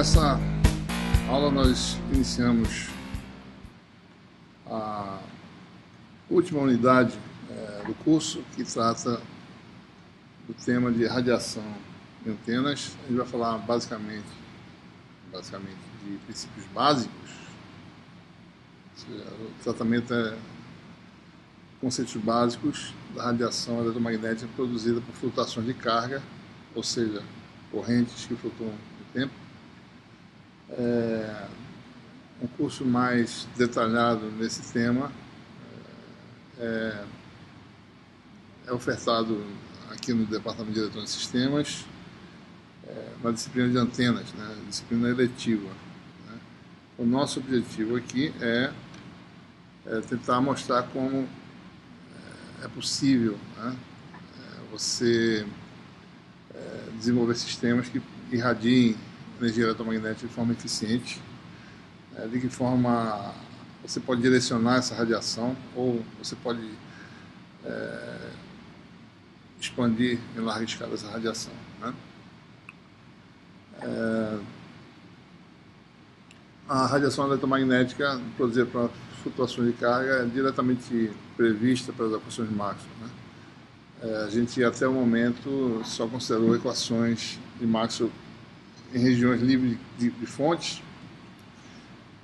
nessa aula nós iniciamos a última unidade do curso, que trata do tema de radiação em antenas. A gente vai falar basicamente de princípios básicos, ou seja, o tratamento é conceitos básicos da radiação eletromagnética produzida por flutuações de carga, ou seja, correntes que flutuam no tempo. Um curso mais detalhado nesse tema é ofertado aqui no Departamento de Eletrônica e Sistemas, na disciplina de antenas, né, disciplina eletiva. Né. O nosso objetivo aqui é tentar mostrar como é possível, né, você desenvolver sistemas que irradiem energia eletromagnética de forma eficiente, de que forma você pode direcionar essa radiação, ou você pode expandir em larga escala essa radiação. Né? A radiação eletromagnética produzida por flutuações de carga é diretamente prevista pelas equações de Maxwell. Né? A gente até o momento só considerou equações de Maxwell em regiões livres de fontes,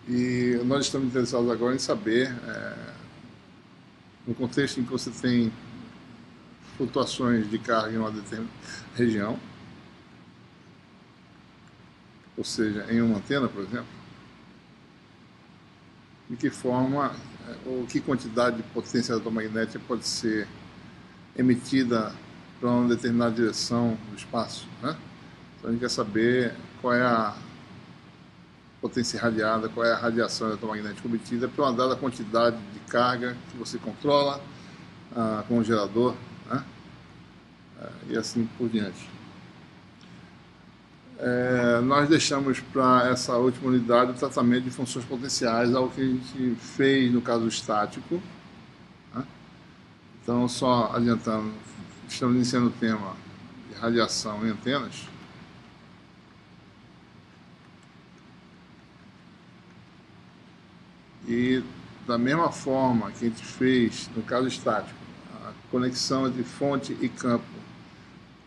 e nós estamos interessados agora em saber, no contexto em que você tem flutuações de carga em uma determinada região, ou seja, em uma antena, por exemplo, de que forma ou que quantidade de potência eletromagnética pode ser emitida para uma determinada direção do espaço, né? Então a gente quer saber qual é a potência irradiada, qual é a radiação eletromagnética obtida para uma dada quantidade de carga que você controla com o gerador, né? E assim por diante. Nós deixamos para essa última unidade o tratamento de funções potenciais, algo que a gente fez no caso estático. Né? Então, só adiantando, estamos iniciando o tema de radiação em antenas. E da mesma forma que a gente fez no caso estático, a conexão entre fonte e campo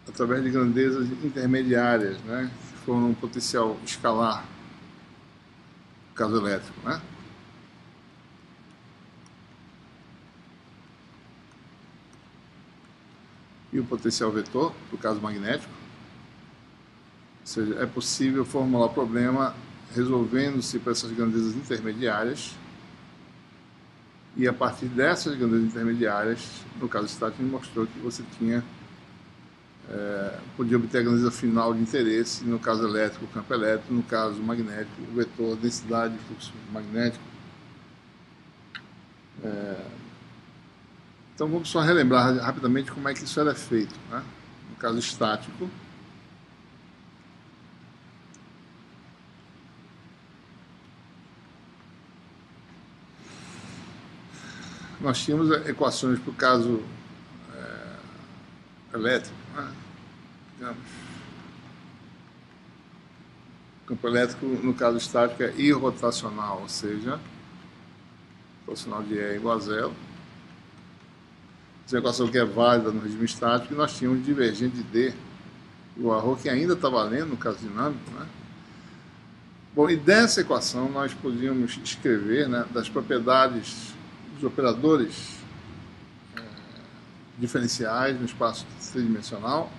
através de grandezas intermediárias, né, que foram um potencial escalar, no caso elétrico, né? E o potencial vetor, no caso magnético. Ou seja, é possível formular o problema resolvendo-se para essas grandezas intermediárias, e a partir dessas grandezas intermediárias, no caso estático, mostrou que você podia obter a grandeza final de interesse, no caso elétrico, o campo elétrico, no caso magnético, o vetor, densidade, fluxo magnético. Então vamos só relembrar rapidamente como é que isso era feito. Né? No caso estático, nós tínhamos equações para o caso elétrico, né? Digamos, o campo elétrico no caso estático é irrotacional, ou seja, rotacional de E é igual a zero. Essa equação que é válida no regime estático, e nós tínhamos divergente de D igual a ρ, que ainda está valendo no caso dinâmico. Né? Bom, e dessa equação nós podíamos escrever, né, das propriedades dos operadores diferenciais no espaço tridimensional,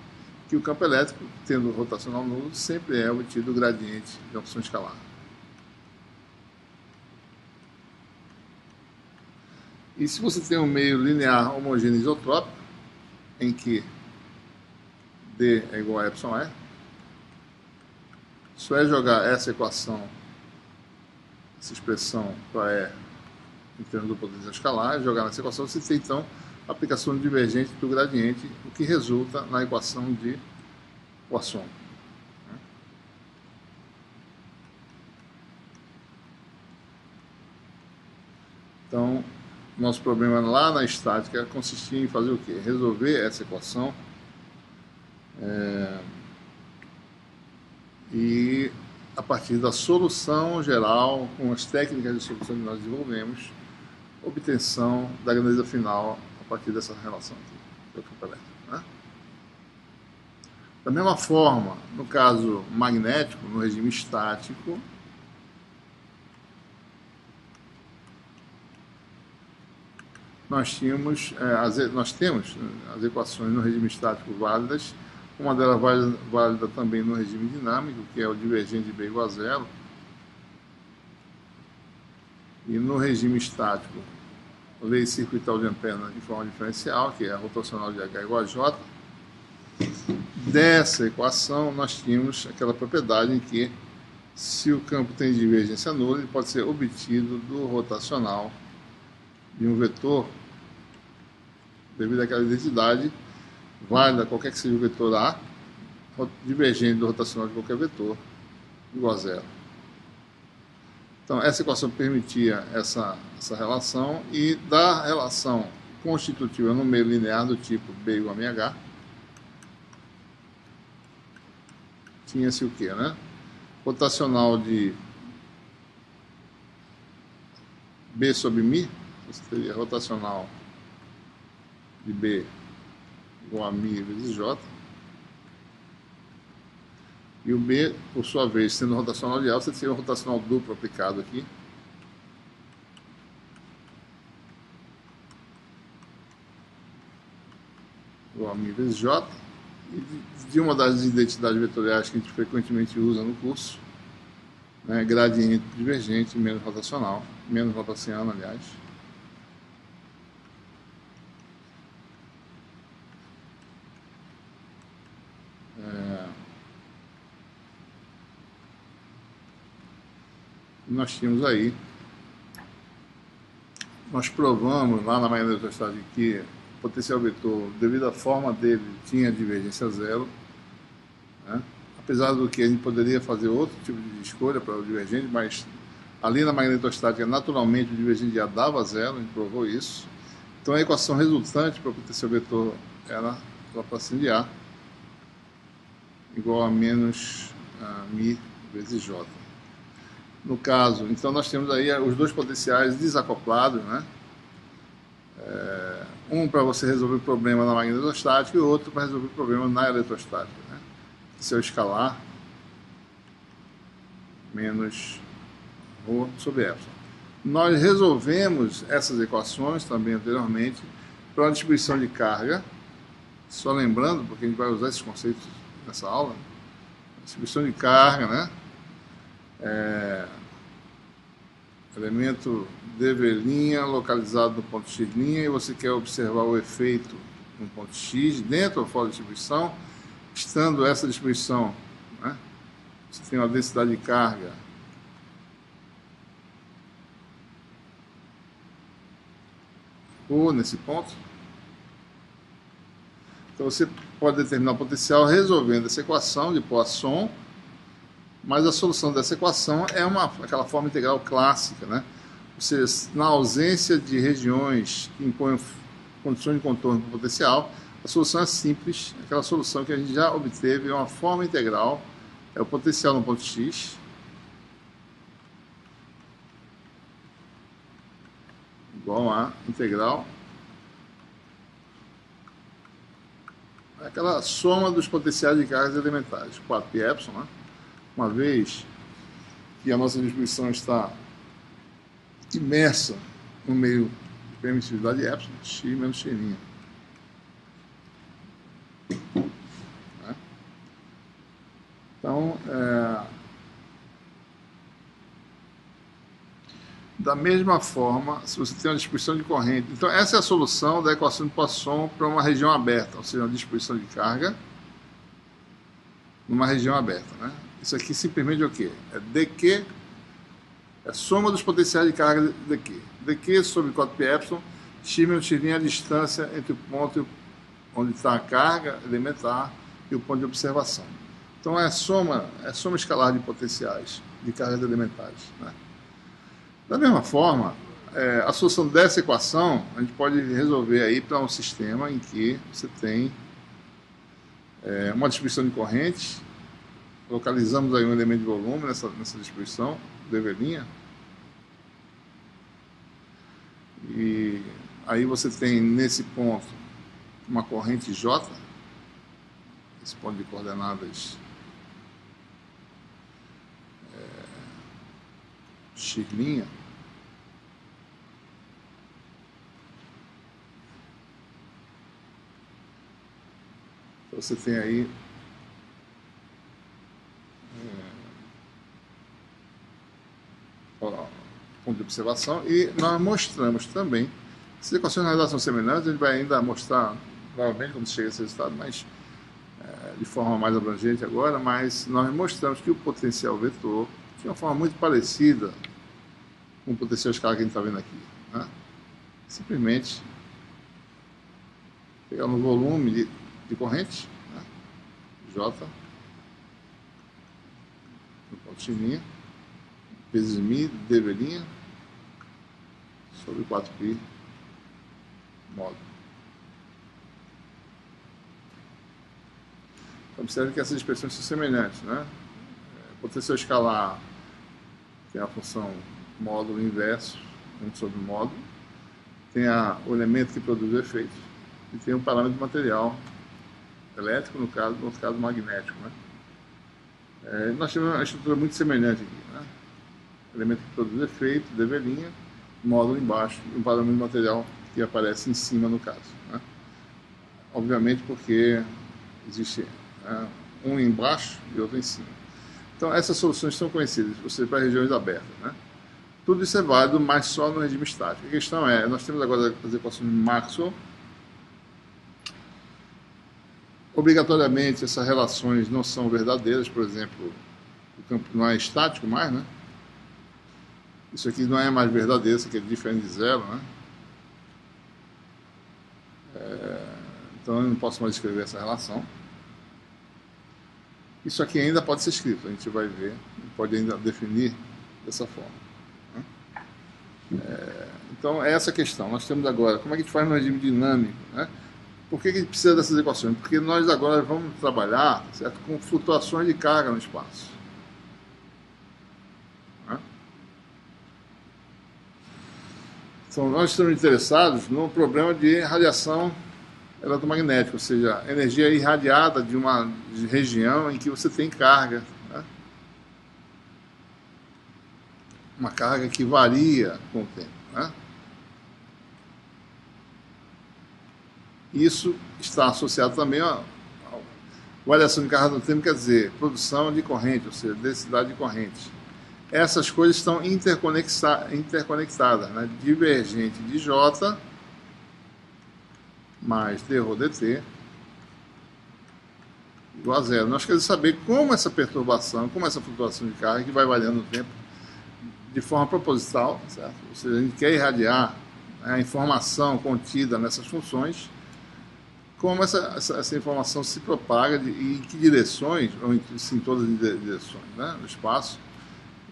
que o campo elétrico, tendo rotacional nulo, sempre é obtido o gradiente de uma função escalar. E se você tem um meio linear homogêneo isotrópico, em que D é igual a εE, só é jogar essa equação, essa expressão para E em termos do potencial escalar, jogar nessa equação, você tem então a aplicação divergente do gradiente, o que resulta na equação de Poisson. Então, nosso problema lá na estática consistia em fazer o quê? Resolver essa equação e a partir da solução geral, com as técnicas de solução que nós desenvolvemos, obtenção da grandeza final a partir dessa relação aqui, do campo elétrico, né? Da mesma forma, no caso magnético, no regime estático, nós temos as equações no regime estático válidas, uma delas válida também no regime dinâmico, que é o divergente de B igual a zero. E no regime estático, lei circuital de Ampère em forma diferencial, que é a rotacional de H igual a J. Dessa equação, nós tínhamos aquela propriedade em que, se o campo tem divergência nula, ele pode ser obtido do rotacional de um vetor, devido àquela identidade válida, qualquer que seja o vetor A, divergente do rotacional de qualquer vetor, igual a zero. Então, essa equação permitia essa relação, e da relação constitutiva no meio linear do tipo B igual a mh, tinha-se o quê, né? Rotacional de B sobre μ, isso seria rotacional de B igual a μ vezes J, e o B, por sua vez, sendo rotacional de A, você teria um rotacional duplo aplicado aqui, igual a μ vezes J, e de uma das identidades vetoriais que a gente frequentemente usa no curso, né, gradiente divergente menos rotacional, menos rotaciano, aliás. Nós tínhamos aí, nós provamos lá na magnetostática que o potencial vetor, devido à forma dele, tinha divergência zero, né? Apesar do que a gente poderia fazer outro tipo de escolha para o divergente, mas ali na magnetostática, naturalmente, o divergente já dava zero, a gente provou isso. Então a equação resultante para o potencial vetor era Laplaciano de A igual a menos μ vezes J. No caso, então nós temos aí os dois potenciais desacoplados, né? Um para você resolver o problema na magnetostática e o outro para resolver o problema na eletrostática, né? Esse é o escalar menos ρ sobre epsilon. Nós resolvemos essas equações também anteriormente para a distribuição de carga, só lembrando, porque a gente vai usar esses conceitos nessa aula, distribuição de carga, né? Elemento dV' localizado no ponto x', e você quer observar o efeito no ponto x, dentro ou fora da distribuição. Estando essa distribuição, né, você tem uma densidade de carga nesse ponto. Então você pode determinar o potencial resolvendo essa equação de Poisson, mas a solução dessa equação é aquela forma integral clássica, né? Ou seja, na ausência de regiões que impõem condições de contorno para o potencial, a solução é simples, aquela solução que a gente já obteve, é uma forma integral, é o potencial no ponto x, igual a integral, é aquela soma dos potenciais de cargas elementares, 4π epsilon, né? Uma vez que a nossa distribuição está imersa no meio de permissividade epsilon, x menos x'. Né? Então, da mesma forma, se você tem uma distribuição de corrente, então essa é a solução da equação de Poisson para uma região aberta, ou seja, uma distribuição de carga numa região aberta, né? Isso aqui simplesmente é o quê? É dq, é a soma dos potenciais de carga dq. dq sobre 4π epsilon, x menos x' é a distância entre o ponto onde está a carga elementar e o ponto de observação. Então é soma escalar de potenciais de cargas elementares, né? Da mesma forma, a solução dessa equação a gente pode resolver aí para um sistema em que você tem uma distribuição de corrente localizamos aí um elemento de volume nessa distribuição, dV', e aí você tem nesse ponto uma corrente J, esse ponto de coordenadas x'. Então você tem aí ponto de observação, e nós mostramos também, se equações na redação semelhantes, a gente vai ainda mostrar provavelmente quando chega a esse resultado, mas de forma mais abrangente agora, mas nós mostramos que o potencial vetor tinha uma forma muito parecida com o potencial escalar que a gente está vendo aqui, né? Simplesmente pegar no volume de corrente, né? J, no ponto x', vezes μ, dV', sobre 4π módulo. Então, observe que essas expressões são semelhantes, né? Potencial escalar tem a função módulo inverso, 1 sobre módulo, tem o elemento que produz o efeito, e tem o parâmetro de material elétrico, no outro caso magnético, né? Nós temos uma estrutura muito semelhante aqui, né? Elemento que produz efeito, dV', módulo embaixo, e um parâmetro de material que aparece em cima no caso, né? Obviamente porque existe um embaixo e outro em cima. Então essas soluções são conhecidas, ou seja, para regiões abertas, né? Tudo isso é válido, mas só no regime estático. A questão é, nós temos agora as equações de Maxwell. Obrigatoriamente essas relações não são verdadeiras, por exemplo, o campo não é estático mais, né? Isso aqui não é mais verdadeiro, isso aqui é diferente de zero, né? Então eu não posso mais escrever essa relação. Isso aqui ainda pode ser escrito, a gente vai ver, pode ainda definir dessa forma, né? Então é essa a questão. Nós temos agora, como é que a gente faz no regime dinâmico, né? Por que a gente precisa dessas equações? Porque nós agora vamos trabalhar, certo, com flutuações de carga no espaço, né? Então nós estamos interessados no problema de radiação eletromagnética, ou seja, energia irradiada de uma região em que você tem carga, né? Uma carga que varia com o tempo, né? Isso está associado também a variação de carga no tempo, quer dizer, produção de corrente, ou seja, densidade de corrente. Essas coisas estão interconectadas, né? Divergente de J mais dρ dt igual a zero. Nós queremos saber como essa perturbação, como essa flutuação de carga, que vai variando no tempo, de forma proposital, certo? Ou seja, a gente quer irradiar, né, a informação contida nessas funções, como essa informação se propaga e em que direções, ou em todas as direções, né, no espaço,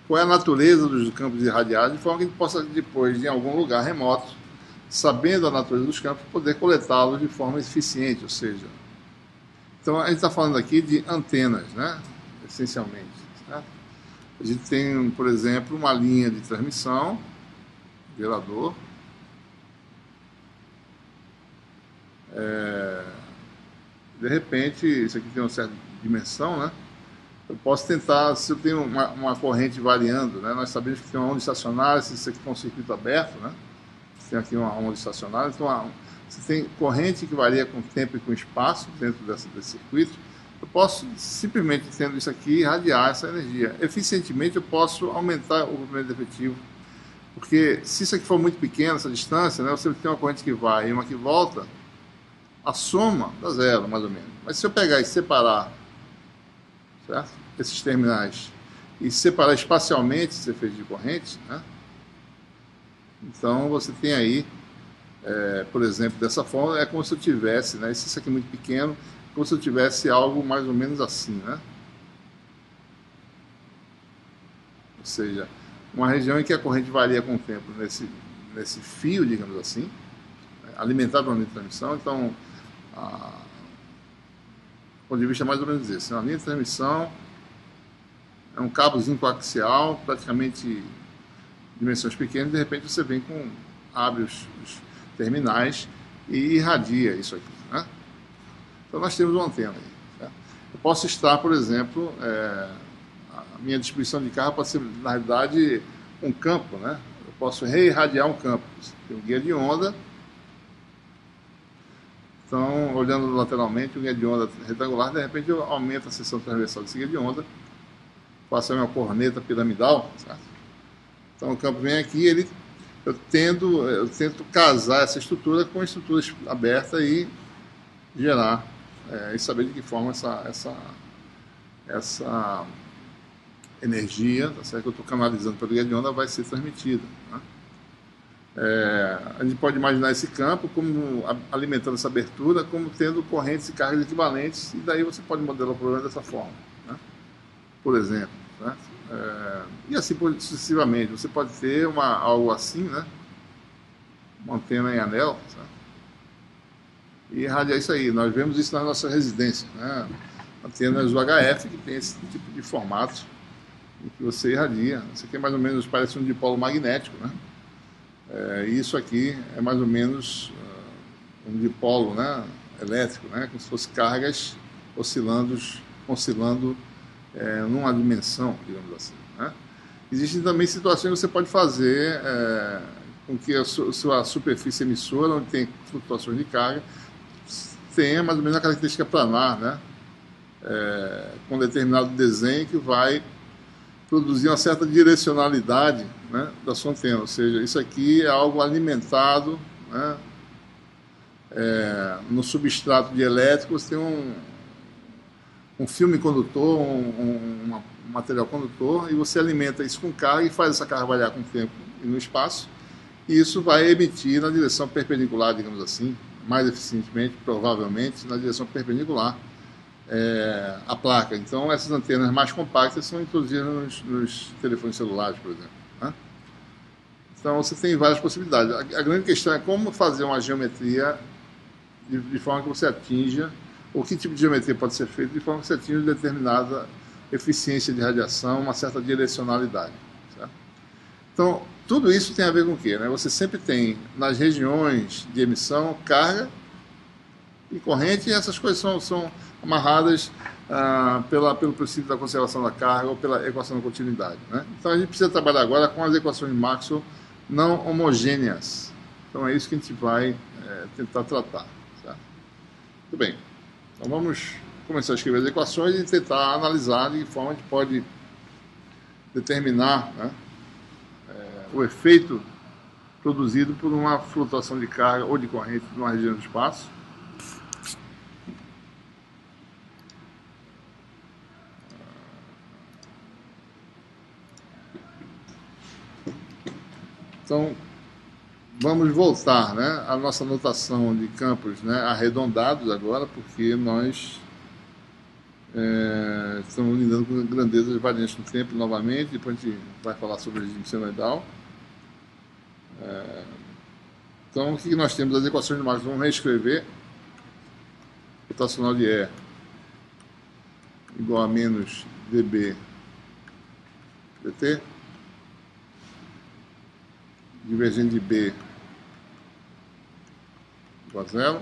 qual é a natureza dos campos irradiados, de forma que a gente possa depois, em algum lugar remoto, sabendo a natureza dos campos, poder coletá-los de forma eficiente, ou seja, então a gente está falando aqui de antenas, né, essencialmente, certo? A gente tem, por exemplo, uma linha de transmissão, gerador, de repente, isso aqui tem uma certa dimensão, né? Eu posso tentar, se eu tenho uma corrente variando, né? Nós sabemos que tem uma onda estacionária, se isso aqui for um circuito aberto, né? Tem aqui uma onda estacionária, então se tem corrente que varia com o tempo e com o espaço dentro desse circuito, eu posso simplesmente, tendo isso aqui, irradiar essa energia. Eficientemente eu posso aumentar o comprimento efetivo, porque se isso aqui for muito pequeno, essa distância, né? Você tem uma corrente que vai e uma que volta, a soma dá zero, mais ou menos. Mas se eu pegar e separar, certo, esses terminais e separar espacialmente esse efeito de corrente, né, então você tem aí, por exemplo, dessa forma, é como se eu tivesse, né, se isso aqui é muito pequeno, como se eu tivesse algo mais ou menos assim, né? Ou seja, uma região em que a corrente varia com o tempo nesse fio, digamos assim, alimentado por uma linha de transmissão. Então, do ponto de vista mais ou menos esse, uma linha de transmissão é um cabozinho coaxial, praticamente dimensões pequenas, de repente você vem com, abre os terminais e irradia isso aqui, né? Então nós temos uma antena aí. Certo? Eu posso estar, por exemplo, a minha distribuição de carga pode ser, na realidade, um campo, né? Eu posso reirradiar um campo. Tem um guia de onda. Então, olhando lateralmente, o guia de onda retangular, de repente eu aumento a seção transversal desse guia de onda, faço uma corneta piramidal, certo? Então o campo vem aqui, eu tento casar essa estrutura com a estrutura aberta e gerar, e saber de que forma essa energia, tá certo, que eu estou canalizando pelo guia de onda vai ser transmitida, né? A gente pode imaginar esse campo como alimentando essa abertura, como tendo correntes e cargas equivalentes, e daí você pode modelar o problema dessa forma, né? Por exemplo, né? E assim sucessivamente. Você pode ter algo assim, né? Uma antena em anel, certo? E irradiar isso aí. Nós vemos isso na nossa residência, né? Antenas UHF que tem esse tipo de formato em que você irradia. Isso aqui é mais ou menos, parece um dipolo magnético, né? Isso aqui é mais ou menos um dipolo, né, elétrico, né, como se fosse cargas oscilando numa dimensão, digamos assim, né? Existem também situações que você pode fazer com que a sua superfície emissora, onde tem flutuações de carga, tenha mais ou menos a característica planar, né, com determinado desenho que vai produzir uma certa direcionalidade, né, da sua antena. Ou seja, isso aqui é algo alimentado, né, no substrato de elétrico. Você tem um filme condutor, um material condutor, e você alimenta isso com carga e faz essa carga variar com o tempo e no espaço, e isso vai emitir na direção perpendicular, digamos assim, mais eficientemente, provavelmente, na direção perpendicular a placa. Então, essas antenas mais compactas são introduzidas nos telefones celulares, por exemplo, né? Então, você tem várias possibilidades. A grande questão é como fazer uma geometria de forma que você atinja, ou que tipo de geometria pode ser feita de forma que você atinja determinada eficiência de radiação, uma certa direcionalidade, certo? Então, tudo isso tem a ver com o quê, né? Você sempre tem, nas regiões de emissão, carga e corrente, e essas coisas são amarradas pelo princípio da conservação da carga ou pela equação da continuidade, né? Então a gente precisa trabalhar agora com as equações de Maxwell não homogêneas. Então é isso que a gente vai tentar tratar, certo? Muito bem. Então vamos começar a escrever as equações e tentar analisar de que forma a gente pode determinar, né, o efeito produzido por uma flutuação de carga ou de corrente numa região do espaço. Então, vamos voltar, né, à nossa notação de campos, né, arredondados agora, porque nós estamos lidando com grandezas variantes no tempo novamente. Depois a gente vai falar sobre o regime senoidal. Então, o que nós temos? As equações de Maxwell. Vamos reescrever. Rotacional de E igual a menos dB dt. Divergente de B igual a zero.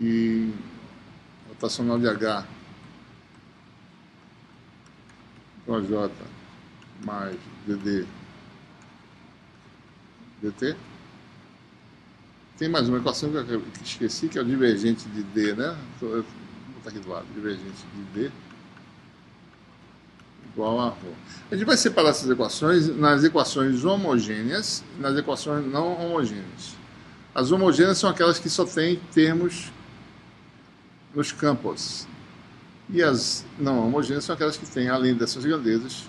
E rotacional de H igual a J mais dd dt. Tem mais uma equação que eu esqueci, que é o divergente de D, né? Vou botar aqui do lado, divergente de D igual a ρ. A gente vai separar essas equações nas equações homogêneas e nas equações não homogêneas. As homogêneas são aquelas que só têm termos nos campos. E as não homogêneas são aquelas que têm, além dessas grandezas,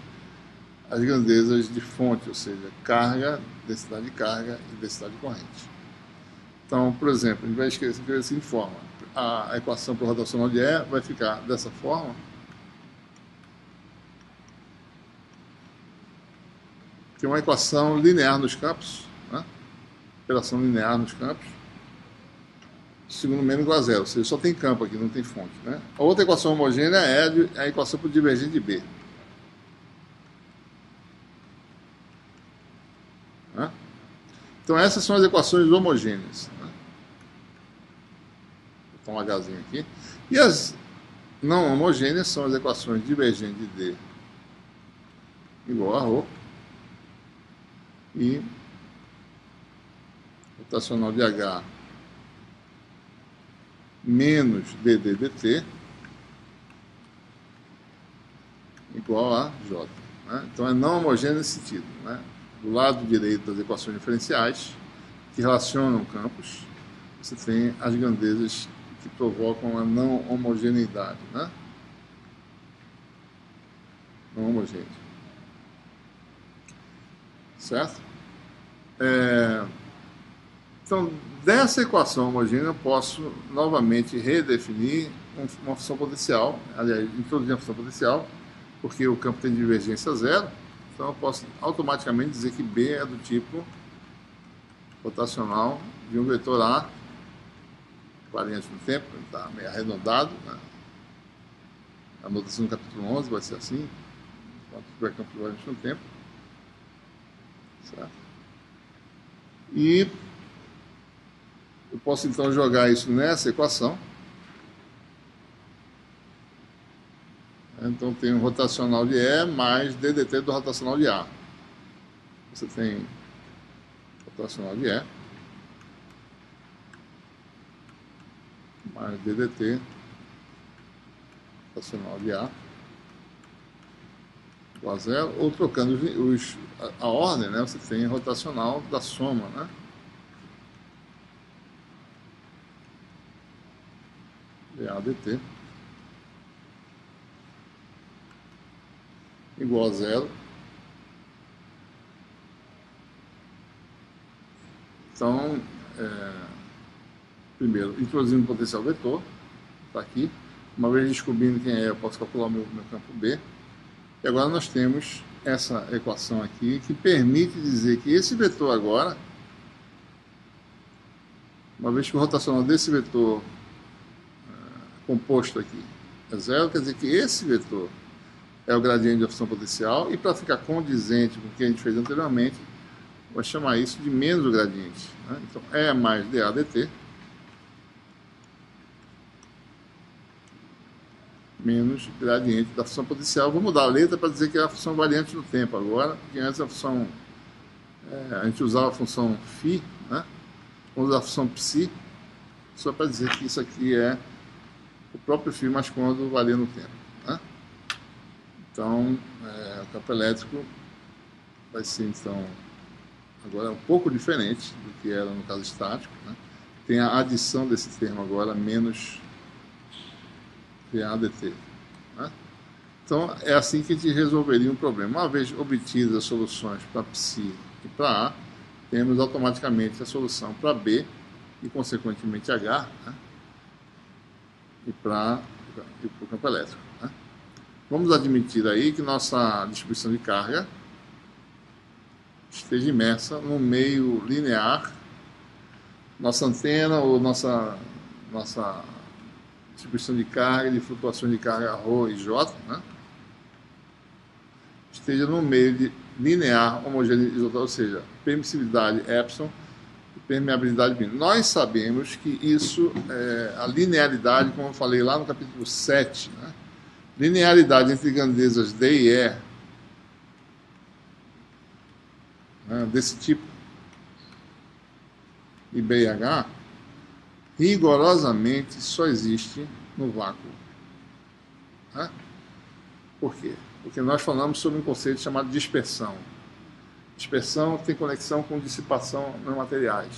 as grandezas de fonte, ou seja, carga, densidade de carga e densidade de corrente. Então, por exemplo, a gente vai escrever assim de forma. A equação para o rotacional de E vai ficar dessa forma. Que é uma equação linear nos campos, né? Operação linear nos campos. segundo menos igual a zero, ou seja, só tem campo aqui, não tem fonte, né? A outra equação homogênea é a equação por divergente de B. Né? Então essas são as equações homogêneas. Né? Vou botar um Hzinho aqui. E as não homogêneas são as equações divergentes de D igual a ρ e rotacional de H menos dd dt igual a J. Né? Então é não homogêneo nesse sentido. Né? Do lado direito das equações diferenciais, que relacionam campos, você tem as grandezas que provocam a não homogeneidade. Né? Não homogêneo. Certo? Então, dessa equação homogênea, eu posso novamente redefinir uma função potencial, aliás, introduzir uma função potencial, porque o campo tem divergência zero, então eu posso automaticamente dizer que B é do tipo rotacional de um vetor A, variante no tempo, está meio arredondado, né? A notação do capítulo 11 vai ser assim, quando tiver campo variante no tempo. Certo? E eu posso então jogar isso nessa equação. Então tem um rotacional de E mais ddt do rotacional de A. Você tem rotacional de E mais ddt rotacional de A igual a zero, ou trocando a ordem, né? Você tem rotacional da soma, né? dA dt igual a zero. Então, primeiro, introduzindo o potencial vetor, está aqui. Uma vez descobrindo quem é, eu posso calcular o meu campo B. E agora nós temos essa equação aqui, que permite dizer que esse vetor agora, uma vez que o rotacional desse vetor composto aqui é zero, quer dizer que esse vetor é o gradiente da função potencial, e para ficar condizente com o que a gente fez anteriormente, vou chamar isso de menos o gradiente. Né? Então, E mais dA dt menos gradiente da função potencial. Vou mudar a letra para dizer que é a função variante no tempo agora, porque antes a função, a gente usava a função φ, né? Vamos usar a função psi, só para dizer que isso aqui é o próprio φ, mas quando varia no tempo. Né? Então, o campo elétrico vai ser, então, agora um pouco diferente do que era no caso estático. Né? Tem a adição desse termo agora, menos dA dt. Né? Então, é assim que a gente resolveria um problema. Uma vez obtidas as soluções para psi e para A, temos automaticamente a solução para B e, consequentemente, H, né? E para o campo elétrico. Né? Vamos admitir aí que nossa distribuição de carga esteja imersa num meio linear, nossa antena ou nossa distribuição de carga, de flutuações de carga ρ e J, né? Esteja no meio linear homogeneizado, ou seja, permissividade epsilon e permeabilidade μ. Nós sabemos que isso a linearidade, como eu falei lá no capítulo 7, né? Linearidade entre grandezas D e E, né? Desse tipo, e B e H, rigorosamente só existe no vácuo. Né? Por quê? Porque nós falamos sobre um conceito chamado dispersão. Dispersão tem conexão com dissipação nos materiais.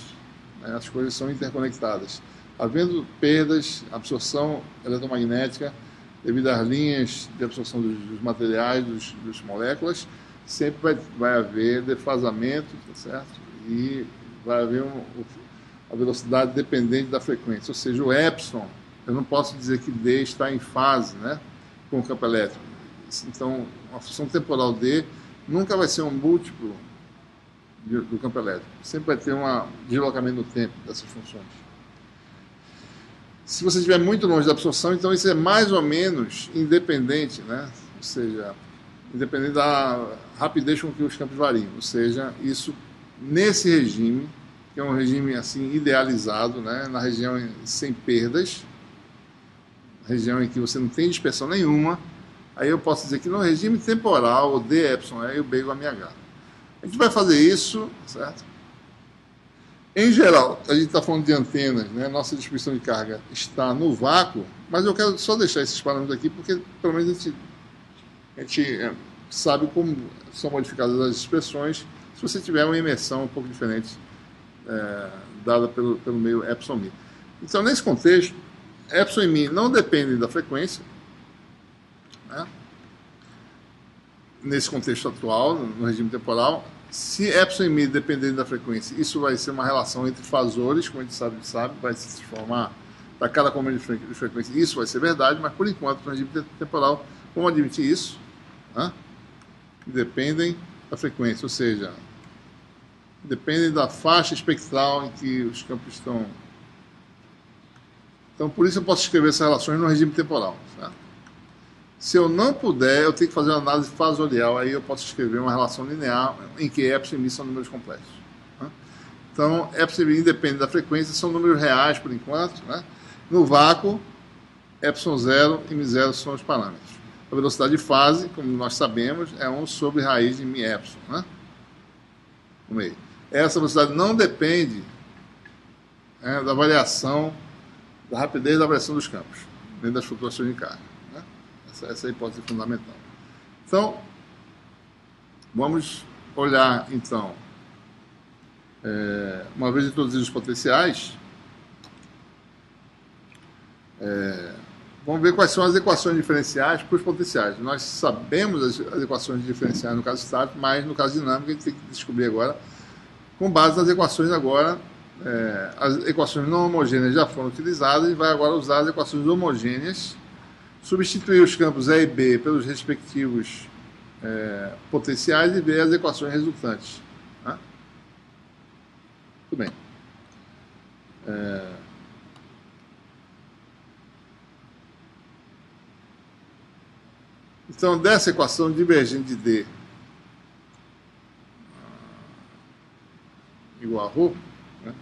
Né? As coisas são interconectadas. Havendo perdas, absorção eletromagnética, devido às linhas de absorção dos materiais, das moléculas, sempre vai haver defasamento, tá certo? E vai haver a velocidade dependente da frequência. Ou seja, o epsilon, eu não posso dizer que D está em fase, né, com o campo elétrico. Então, a função temporal D nunca vai ser um múltiplo do campo elétrico. Sempre vai ter um deslocamento no tempo dessas funções. Se você estiver muito longe da absorção, então isso é mais ou menos independente, né? Ou seja, independente da rapidez com que os campos variam. Ou seja, isso nesse regime, que é um regime assim idealizado, né? Na região sem perdas, região em que você não tem dispersão nenhuma, aí eu posso dizer que no regime temporal, o D, epsilon E e o B igual a mh. A gente vai fazer isso, certo? Em geral, a gente está falando de antenas, né? Nossa distribuição de carga está no vácuo, mas eu quero só deixar esses parâmetros aqui, porque pelo menos a gente sabe como são modificadas as expressões se você tiver uma imersão um pouco diferente dada pelo meio epsilon mi. Então, nesse contexto, epsilon e mi não dependem da frequência, né? Nesse contexto atual, no regime temporal. Se epsilon e mi dependerem da frequência, isso vai ser uma relação entre fasores, como a gente sabe, vai se transformar para cada comando de frequência. Isso vai ser verdade, mas por enquanto, no regime temporal, como admitir isso? Né? Dependem da frequência, ou seja, dependem da faixa espectral em que os campos estão. Então, por isso eu posso escrever essas relações no regime temporal. Certo? Se eu não puder, eu tenho que fazer uma análise fasorial, aí eu posso escrever uma relação linear em que epsilon e mi são números complexos. Né? Então, epsilon e mi independem da frequência, são números reais por enquanto. Né? No vácuo, epsilon 0 e mi 0 são os parâmetros. A velocidade de fase, como nós sabemos, é 1 sobre raiz de mi epsilon. Né? No meio. Essa velocidade não depende da variação, da rapidez da variação dos campos, nem das flutuações de carga. Essa é a hipótese fundamental. Então, vamos olhar, então, uma vez introduzidos os potenciais, vamos ver quais são as equações diferenciais para os potenciais. Nós sabemos as equações diferenciais no caso estático, mas no caso dinâmico a gente tem que descobrir agora, com base nas equações agora, as equações não homogêneas já foram utilizadas e vai agora usar as equações homogêneas, substituir os campos E e B pelos respectivos potenciais e ver as equações resultantes. Né? Muito bem. Então, dessa equação divergente de D igual a ρ, né?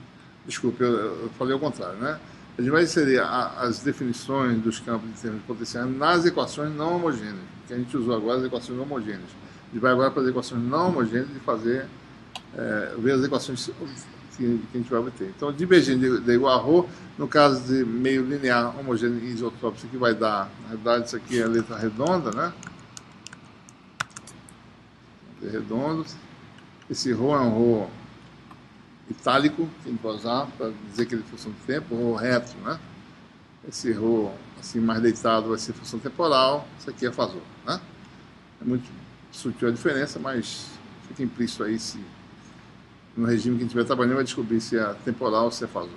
Desculpe, eu falei ao contrário, né? A gente vai inserir as definições dos campos de termos potenciais nas equações não homogêneas, que a gente usou agora as equações homogêneas. A gente vai agora para as equações não homogêneas e fazer, ver as equações que a gente vai obter. Então, divergente de igual a ρ, no caso de meio linear homogêneo e isotrópico, isso aqui vai dar, na verdade, isso aqui é a letra redonda, né? Redondo. Esse ρ é um ρ itálico, que a gente vai usar para dizer que ele é função de tempo, ρ reto, né? Esse ρ assim, mais deitado vai ser função temporal, isso aqui é fasor, né? É muito sutil a diferença, mas fica implícito aí se no regime que a gente estiver trabalhando vai descobrir se é temporal ou se é fasor.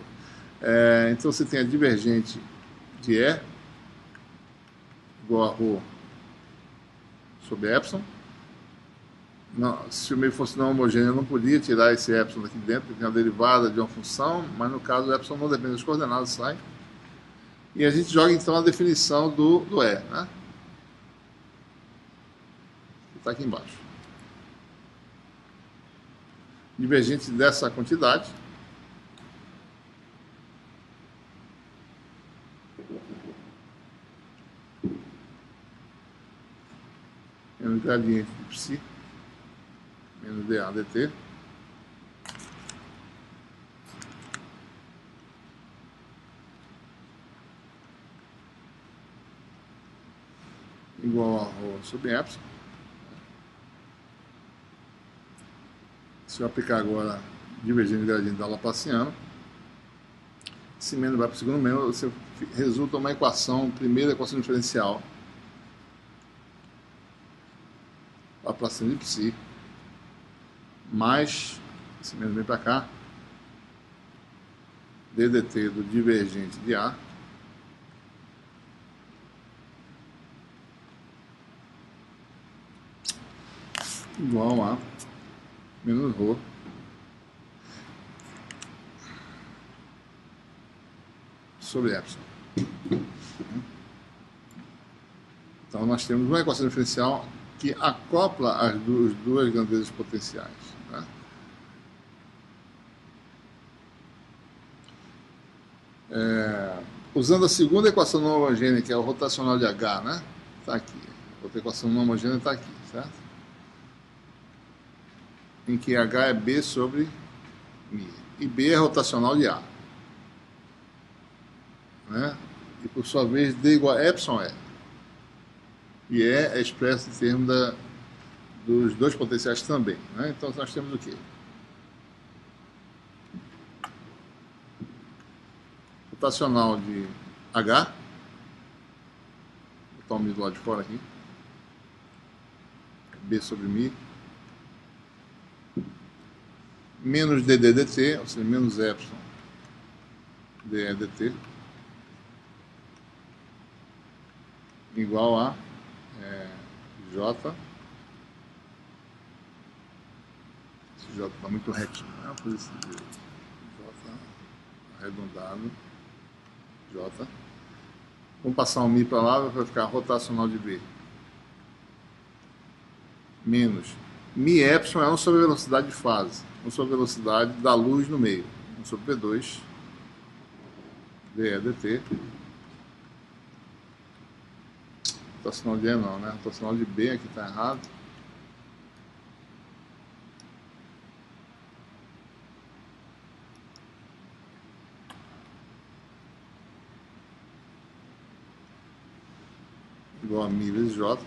Então você tem a divergente de E igual a ρ sobre epsilon. Não, se o meio fosse não homogêneo, eu não podia tirar esse epsilon aqui dentro, porque é uma derivada de uma função, mas no caso o epsilon não depende das coordenadas, sai. E a gente joga então a definição do E, né? Que está aqui embaixo. Divergente dessa quantidade. Menos gradiente de psi. Menos dA dt. Igual a ρ sobre epsilon. Se eu aplicar agora divergente de gradiente da Laplaciano, esse menos vai para o segundo menos, você resulta uma equação, primeira equação diferencial, Laplaciano de psi, mais, esse menos vem para cá, ddt do divergente de A, igual a menos ρ sobre epsilon. Então nós temos uma equação diferencial que acopla as duas grandezas potenciais. Né? Usando a segunda equação não homogênea, que é o rotacional de H, né? Está aqui. A outra equação não homogênea está aqui, certo? Em que H é B sobre μ. E B é rotacional de A. Né? E por sua vez, D igual a epsilon E. E E é expresso em termos dos dois potenciais também. Né? Então nós temos o quê? Rotacional de H, vou botar o μ do lado de fora aqui, B sobre μ, menos dd dt, ou seja, menos epsilon dE dt, igual a J, esse J está muito reto, né? Vou fazer esse J arredondado, J. Vamos passar um μ para lá, vai ficar rotacional de B. Menos μ epsilon é 1 sobre a velocidade de fase, 1 sobre a velocidade da luz no meio. 1 sobre P2, dE dt. Rotacional de E não, né? Rotacional de B aqui está errado. Igual a μ vezes J.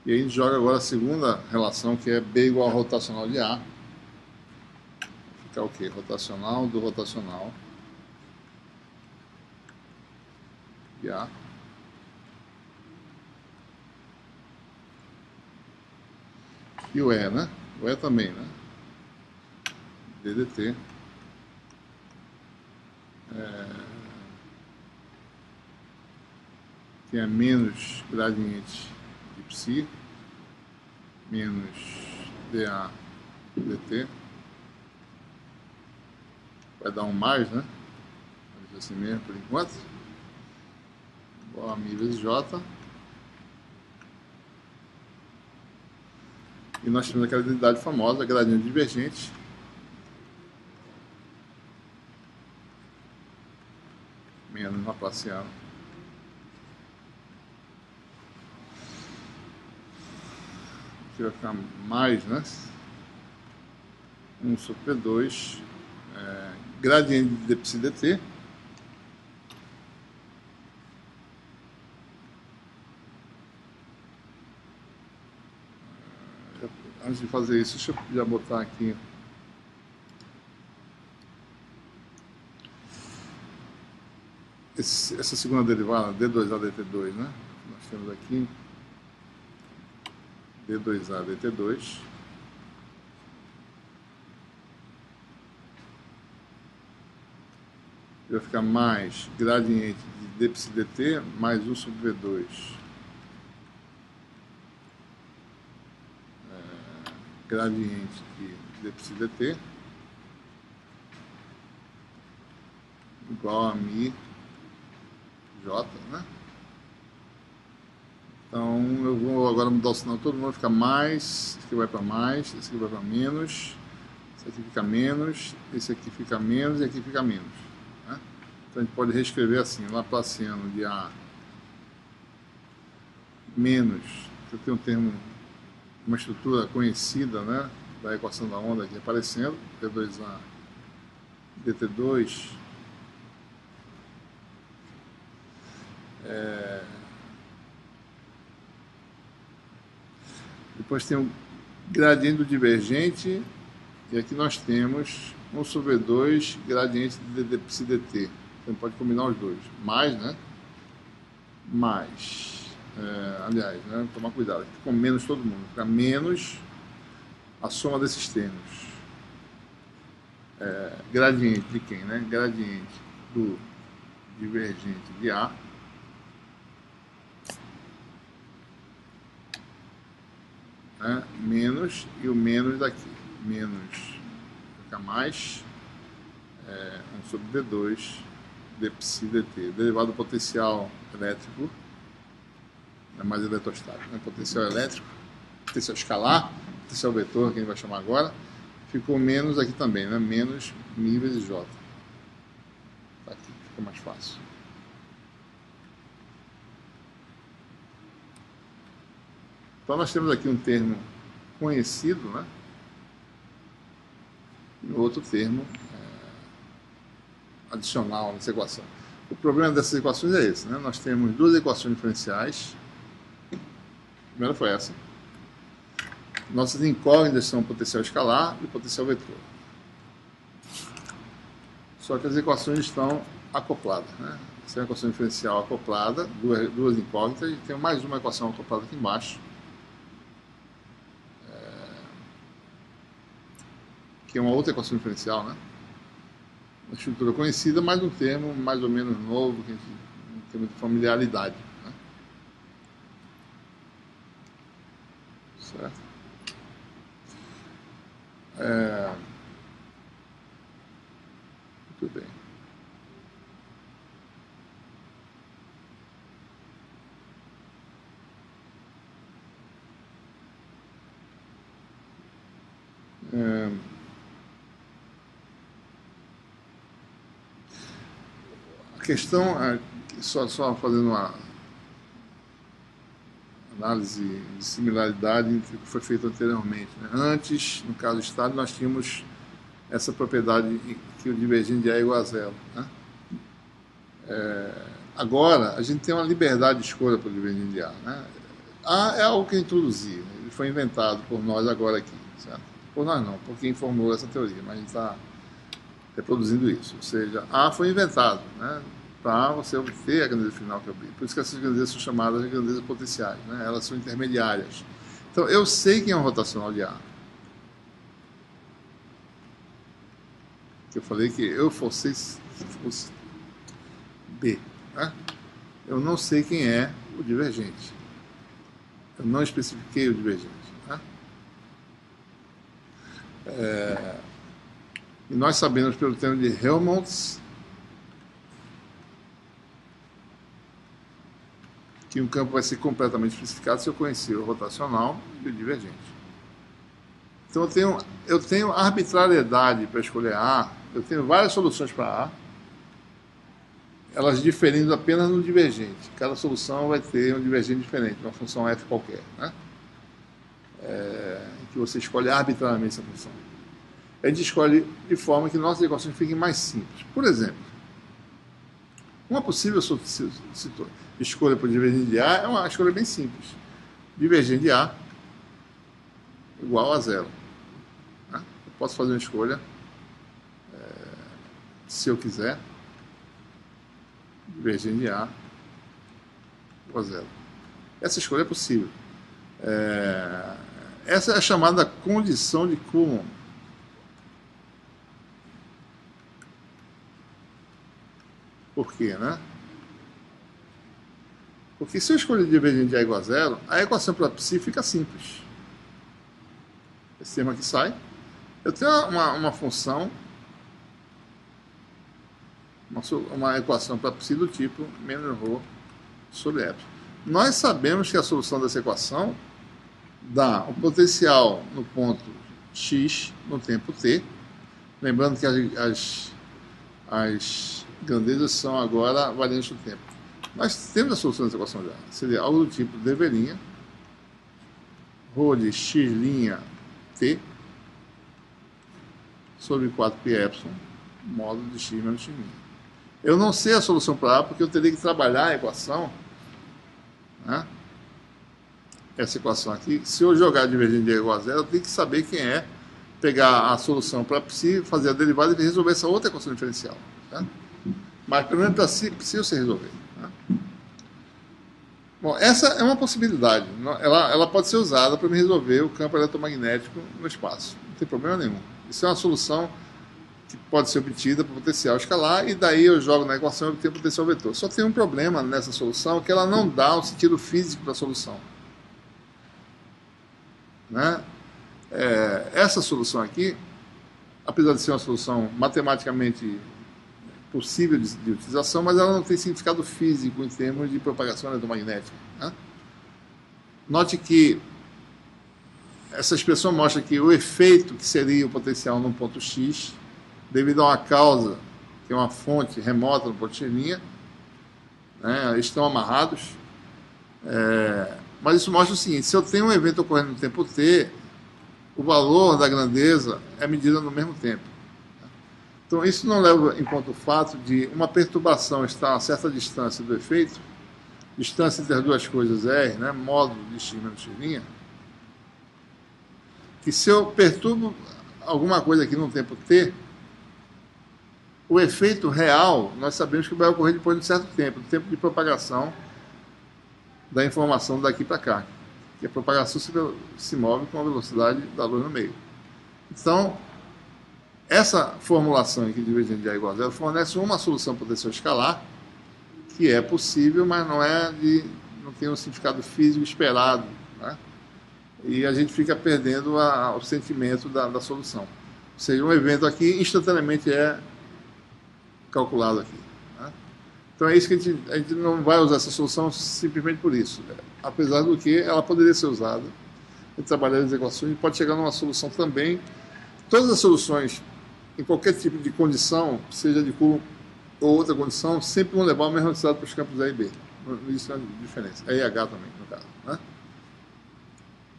E aí a gente joga agora a segunda relação, que é B igual a rotacional de A. Fica o quê? Rotacional do rotacional de A. E o E, né? O E também, né? ddt. Que é menos gradiente de psi, menos dA dt. Vai dar um mais, né? Vamos dizer assim mesmo por enquanto. Igual a μ vezes J. E nós temos aquela identidade famosa, gradiente divergente. Menos laplaciano. Aqui vai ficar mais, né? 1 sobre P2, gradiente de psi dt. Antes de fazer isso, deixa eu já botar aqui essa segunda derivada, d2a dt2, né? Nós temos aqui d2a dt2 vai ficar mais gradiente de d psi dt mais 1 sobre v2 gradiente de d psi dt igual a μ J, né? Então eu vou agora mudar o sinal, todo mundo vai ficar mais, esse aqui vai para mais, esse aqui vai para menos, esse aqui fica menos, esse aqui fica menos e aqui fica menos. Né? Então a gente pode reescrever assim, laplaciano de A menos, eu tenho um termo, uma estrutura conhecida, né, da equação da onda aqui aparecendo, P2A dt2 depois tem o gradiente do divergente e aqui nós temos 1 sobre 2 gradiente de d psi dt. Então pode combinar os dois, mais, né, mais aliás, né, tomar cuidado, aqui com menos todo mundo, fica menos a soma desses termos. Gradiente de quem, né? Gradiente do divergente de A menos, e o menos daqui, menos, fica mais 1 sobre D2 d psi dt, derivado do potencial elétrico é mais eletrostático, né? Potencial elétrico, potencial escalar, potencial vetor, que a gente vai chamar agora, ficou menos aqui também, né? Menos μ vezes J. Tá aqui, fica mais fácil. Então nós temos aqui um termo conhecido, né? E outro termo adicional nessa equação. O problema dessas equações é esse, né? Nós temos duas equações diferenciais. A primeira foi essa. Nossas incógnitas são o potencial escalar e o potencial vetor. Só que as equações estão acopladas, né? Essa é uma equação diferencial acoplada, duas incógnitas, e tem mais uma equação acoplada aqui embaixo, que é uma outra equação diferencial, né? Uma estrutura conhecida, mas um termo mais ou menos novo, que a gente não tem muita familiaridade, né? Certo? Muito bem. A questão, só fazendo uma análise de similaridade entre o que foi feito anteriormente, né? Antes, no caso do estado, nós tínhamos essa propriedade que o divergente de A é igual a zero, né? Agora, a gente tem uma liberdade de escolha para o divergente de A, né? A é algo que eu introduzi, né? Ele foi inventado por nós agora aqui, certo? Por nós não, por quem formulou essa teoria, mas a gente está reproduzindo isso. Ou seja, A foi inventado, né, para você obter a grandeza final que eu vi. Por isso que essas grandezas são chamadas de grandezas potenciais, né? Elas são intermediárias. Então, eu sei quem é um rotacional de A. Eu falei que eu fosse B, né? Eu não sei quem é o divergente. Eu não especifiquei o divergente, né? E nós sabemos pelo termo de Helmholtz que um campo vai ser completamente especificado se eu conhecer o rotacional e o divergente. Então eu tenho arbitrariedade para escolher A, eu tenho várias soluções para A, elas diferindo apenas no divergente. Cada solução vai ter um divergente diferente, uma função f qualquer, né? Que você escolhe arbitrariamente essa função. A gente escolhe de forma que nossas equações fiquem mais simples. Por exemplo, uma possível escolha para o divergente de A é uma escolha bem simples. Divergente de A igual a zero, né? Eu posso fazer uma escolha, se eu quiser, divergente de A igual a zero. Essa escolha é possível. Essa é a chamada condição de Coulomb. Por quê, né? Porque se eu escolher divergente de A igual a zero, a equação para psi fica simples. Esse termo aqui sai. Eu tenho uma função, uma equação para psi do tipo menos ρ sobre epsilon. Nós sabemos que a solução dessa equação dá o potencial no ponto x no tempo t. Lembrando que as grandezas são agora variantes do tempo. Nós temos a solução dessa equação já. Seria algo do tipo d' ρ de x' t sobre 4π epsilon módulo de x menos x'. Eu não sei a solução para A porque eu teria que trabalhar a equação, né? Essa equação aqui. Se eu jogar divergente de A igual a zero, eu tenho que saber quem é, pegar a solução para psi, fazer a derivada e resolver essa outra equação diferencial, tá? Mas pelo menos para psi eu sei resolver, né? Bom, essa é uma possibilidade. Ela pode ser usada para me resolver o campo eletromagnético no espaço. Não tem problema nenhum. Isso é uma solução que pode ser obtida por potencial escalar, e daí eu jogo na equação e obtenho potencial vetor. Só tem um problema nessa solução, que ela não dá um sentido físico para a solução, né? Essa solução aqui, apesar de ser uma solução matematicamente possível de utilização, mas ela não tem significado físico em termos de propagação eletromagnética, né? Note que essa expressão mostra que o efeito que seria o potencial num ponto X, devido a uma causa, que é uma fonte remota no ponto X', né, estão amarrados. Mas isso mostra o seguinte: se eu tenho um evento ocorrendo no tempo t, o valor da grandeza é medido no mesmo tempo. Então isso não leva em conta o fato de uma perturbação estar a certa distância do efeito, distância entre as duas coisas R, né, módulo de x menos x', que se eu perturbo alguma coisa aqui no tempo t, o efeito real nós sabemos que vai ocorrer depois de um certo tempo, do tempo de propagação da informação daqui para cá, que a propagação se move com a velocidade da luz no meio. Então, essa formulação aqui de divergente de A igual a zero fornece uma solução potencial escalar, que é possível, mas não tem um significado físico esperado, né? E a gente fica perdendo o sentimento da solução. Ou seja, um evento aqui instantaneamente é calculado aqui, né? Então é isso que a gente não vai usar essa solução simplesmente por isso, né? Apesar do que ela poderia ser usada em trabalhar as equações e pode chegar numa solução também. Todas as soluções, em qualquer tipo de condição, seja de Coulomb ou outra condição, sempre vão levar o mesmo resultado para os campos A e B. Isso é a diferença. É H também, no caso, né?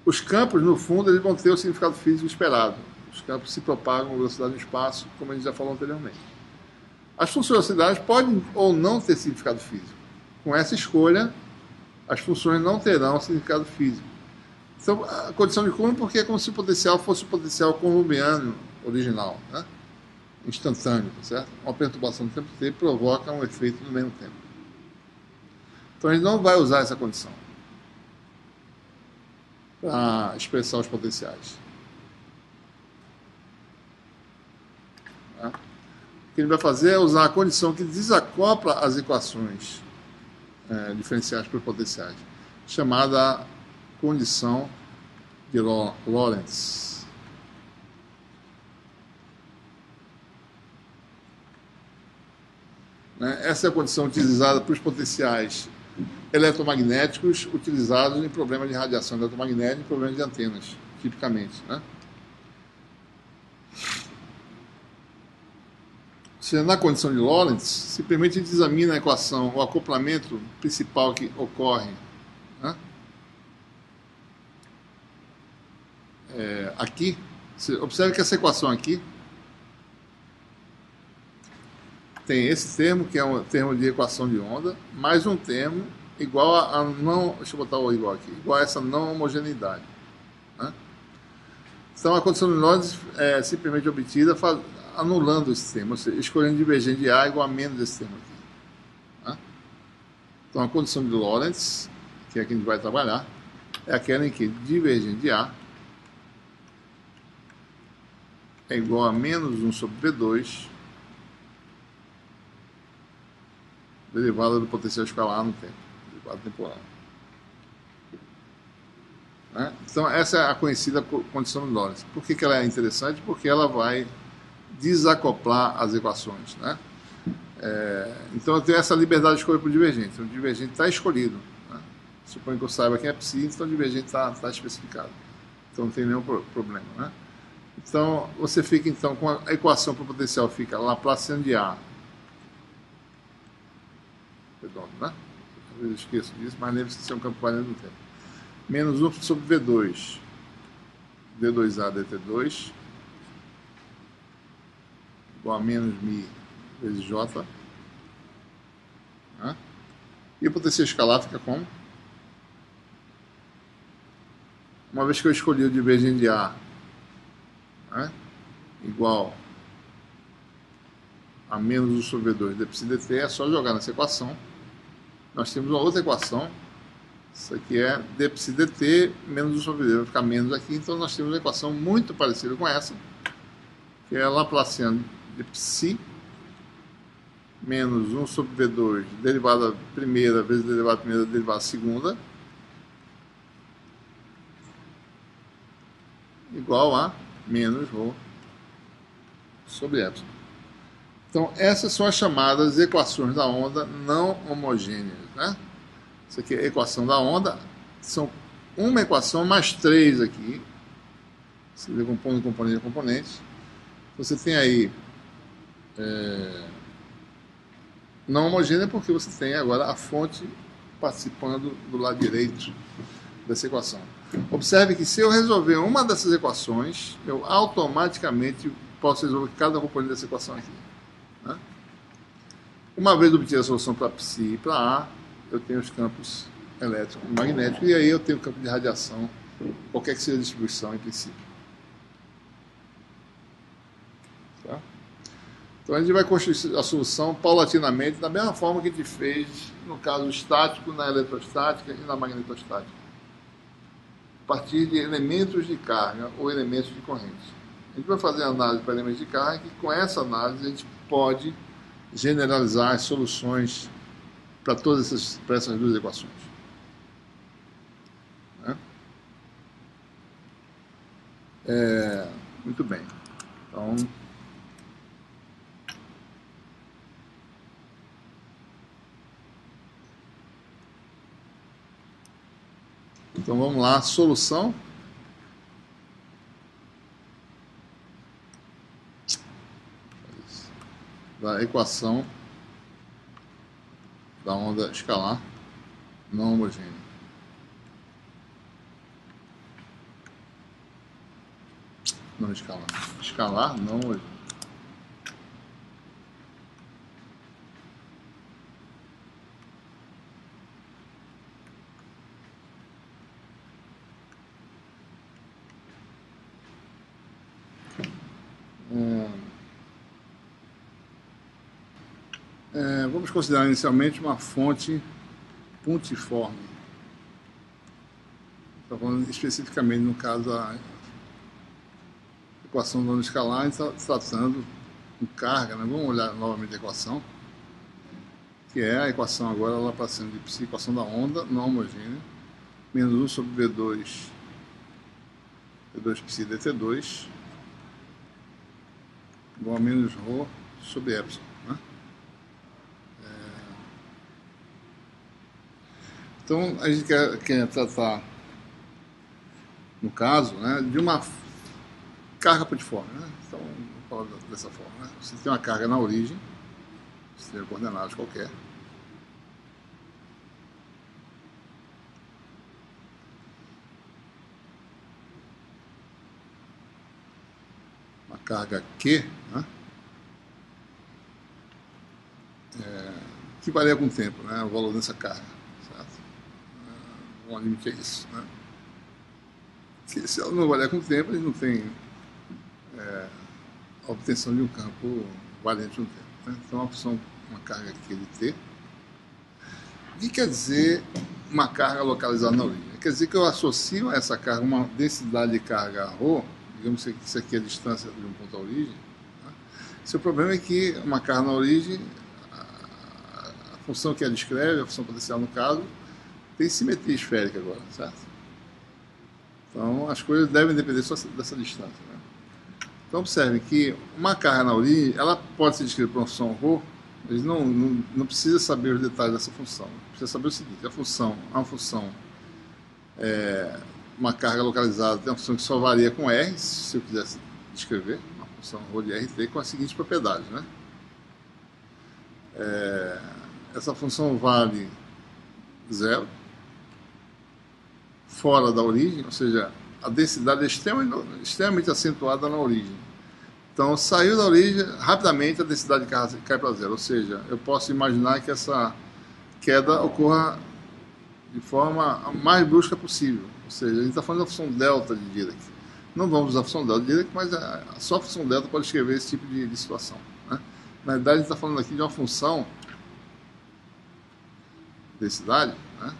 Os campos, no fundo, eles vão ter o significado físico esperado. Os campos se propagam com velocidade no espaço, como a gente já falou anteriormente. As funções oscilares podem ou não ter significado físico. Com essa escolha, as funções não terão significado físico. Então, a condição de Coulomb, porque é como se o potencial fosse o potencial coulombiano original, né? Instantâneo, tá certo? Uma perturbação do tempo t provoca um efeito no mesmo tempo. Então, a gente não vai usar essa condição para expressar os potenciais. Tá? O que ele vai fazer é usar a condição que desacopla as equações diferenciais por potenciais, chamada condição de Lorentz. Essa é a condição utilizada para os potenciais eletromagnéticos utilizados em problemas de radiação eletromagnética e problemas de antenas, tipicamente, né? Na condição de Lorentz, simplesmente a gente examina a equação, o acoplamento principal que ocorre, né? Aqui, você observe que essa equação aqui tem esse termo, que é um termo de equação de onda, mais um termo igual a não... Deixa eu botar o igual aqui. Igual a essa não homogeneidade, né? Então, a condição de Lorentz é simplesmente obtida anulando esse termo, ou seja, escolhendo divergente de A igual a menos esse termo aqui, né? Então, a condição de Lorentz, que é a que a gente vai trabalhar, é aquela em que divergente de A é igual a menos 1 sobre V2 derivada do potencial escalar no tempo, derivada temporal, né? Então, essa é a conhecida condição de Lorentz. Por que ela é interessante? Porque ela vai desacoplar as equações, né? Então, eu tenho essa liberdade de escolha para o divergente. O divergente está escolhido, né? Suponho que eu saiba quem é psi, então o divergente está especificado. Então, não tem nenhum problema, né? Então, você fica então com a equação para o potencial, fica Laplaciano de A. Redondo, né? Às vezes eu esqueço disso, mas lembre-se que isso é um campo variante do tempo. Menos 1 sobre V2. D2A dt2 igual a menos μ vezes J. Né? E o potencial escalar fica como? Uma vez que eu escolhi o divergente de A, né, igual a menos 1 sobre V2 d psi dt, é só jogar nessa equação. Nós temos uma outra equação. Isso aqui é d psi dt menos 1 sobre V2. Vai ficar menos aqui. Então nós temos uma equação muito parecida com essa, que é Laplaciano de psi menos 1 sobre V2 derivada primeira vezes derivada primeira derivada segunda igual a menos ρ sobre epsilon. Então, essas são as chamadas equações da onda não homogêneas, né? Isso aqui é a equação da onda, são uma equação mais 3 aqui, se decompondo componente a componente. Você tem aí não homogênea porque você tem agora a fonte participando do lado direito dessa equação. Observe que se eu resolver uma dessas equações, eu automaticamente posso resolver cada componente dessa equação aqui. Né? Uma vez obtida a solução para ψ e para A, eu tenho os campos elétrico e magnético, e aí eu tenho o campo de radiação, qualquer que seja a distribuição em princípio. Tá? Então a gente vai construir a solução paulatinamente, da mesma forma que a gente fez no caso estático, na eletrostática e na magnetostática. A partir de elementos de carga ou elementos de corrente. A gente vai fazer análise para elementos de carga e com essa análise a gente pode generalizar as soluções para essas duas equações. Né? Muito bem. Então vamos lá, solução. Da equação da onda escalar não homogênea. Não escalar. Escalar não homogênea. Vamos considerar inicialmente uma fonte pontiforme. Estou falando especificamente, no caso, a equação da onda escalar, a gente está tratando com carga, né? Vamos olhar novamente a equação, que é a equação agora lá passando de ψ, equação da onda não homogênea, menos 1 sobre V2 ψ dt2, igual a menos ρ sobre epsilon. Né? Então, a gente quer tratar, no caso, né, de uma carga pontiforme. Né? Então, vou falar dessa forma. Né? Você tem uma carga na origem, você tem coordenadas qualquer. Uma carga Q, né? Que varia com o tempo, né? O valor dessa carga. Um limite é isso, né? Que se ela não variar com o tempo, a gente não tem a obtenção de um campo variante no tempo. Né? Então, uma carga aqui de T. O que quer dizer uma carga localizada na origem? Quer dizer que eu associo a essa carga uma densidade de carga ρ, digamos que isso aqui é a distância de um ponto à origem. Né? Seu problema é que uma carga na origem, a função que ela descreve, a função potencial no caso, tem simetria esférica agora, certo? Então, as coisas devem depender só dessa distância. Né? Então, observe que uma carga na origem, ela pode ser descrita por uma função ρ, mas não precisa saber os detalhes dessa função. Precisa saber o seguinte, uma função, uma carga localizada tem uma função que só varia com R, se eu quisesse descrever, uma função ρ de RT, com as seguintes propriedades. Né? Essa função vale 0, fora da origem, ou seja, a densidade é extremamente acentuada na origem. Então, saiu da origem, rapidamente a densidade cai para 0, ou seja, eu posso imaginar que essa queda ocorra de forma a mais brusca possível, ou seja, a gente está falando da função delta de Dirac. Não vamos usar a função delta de Dirac, mas só a função delta pode escrever esse tipo de situação. Né? Na verdade, a gente está falando aqui de uma função densidade, né?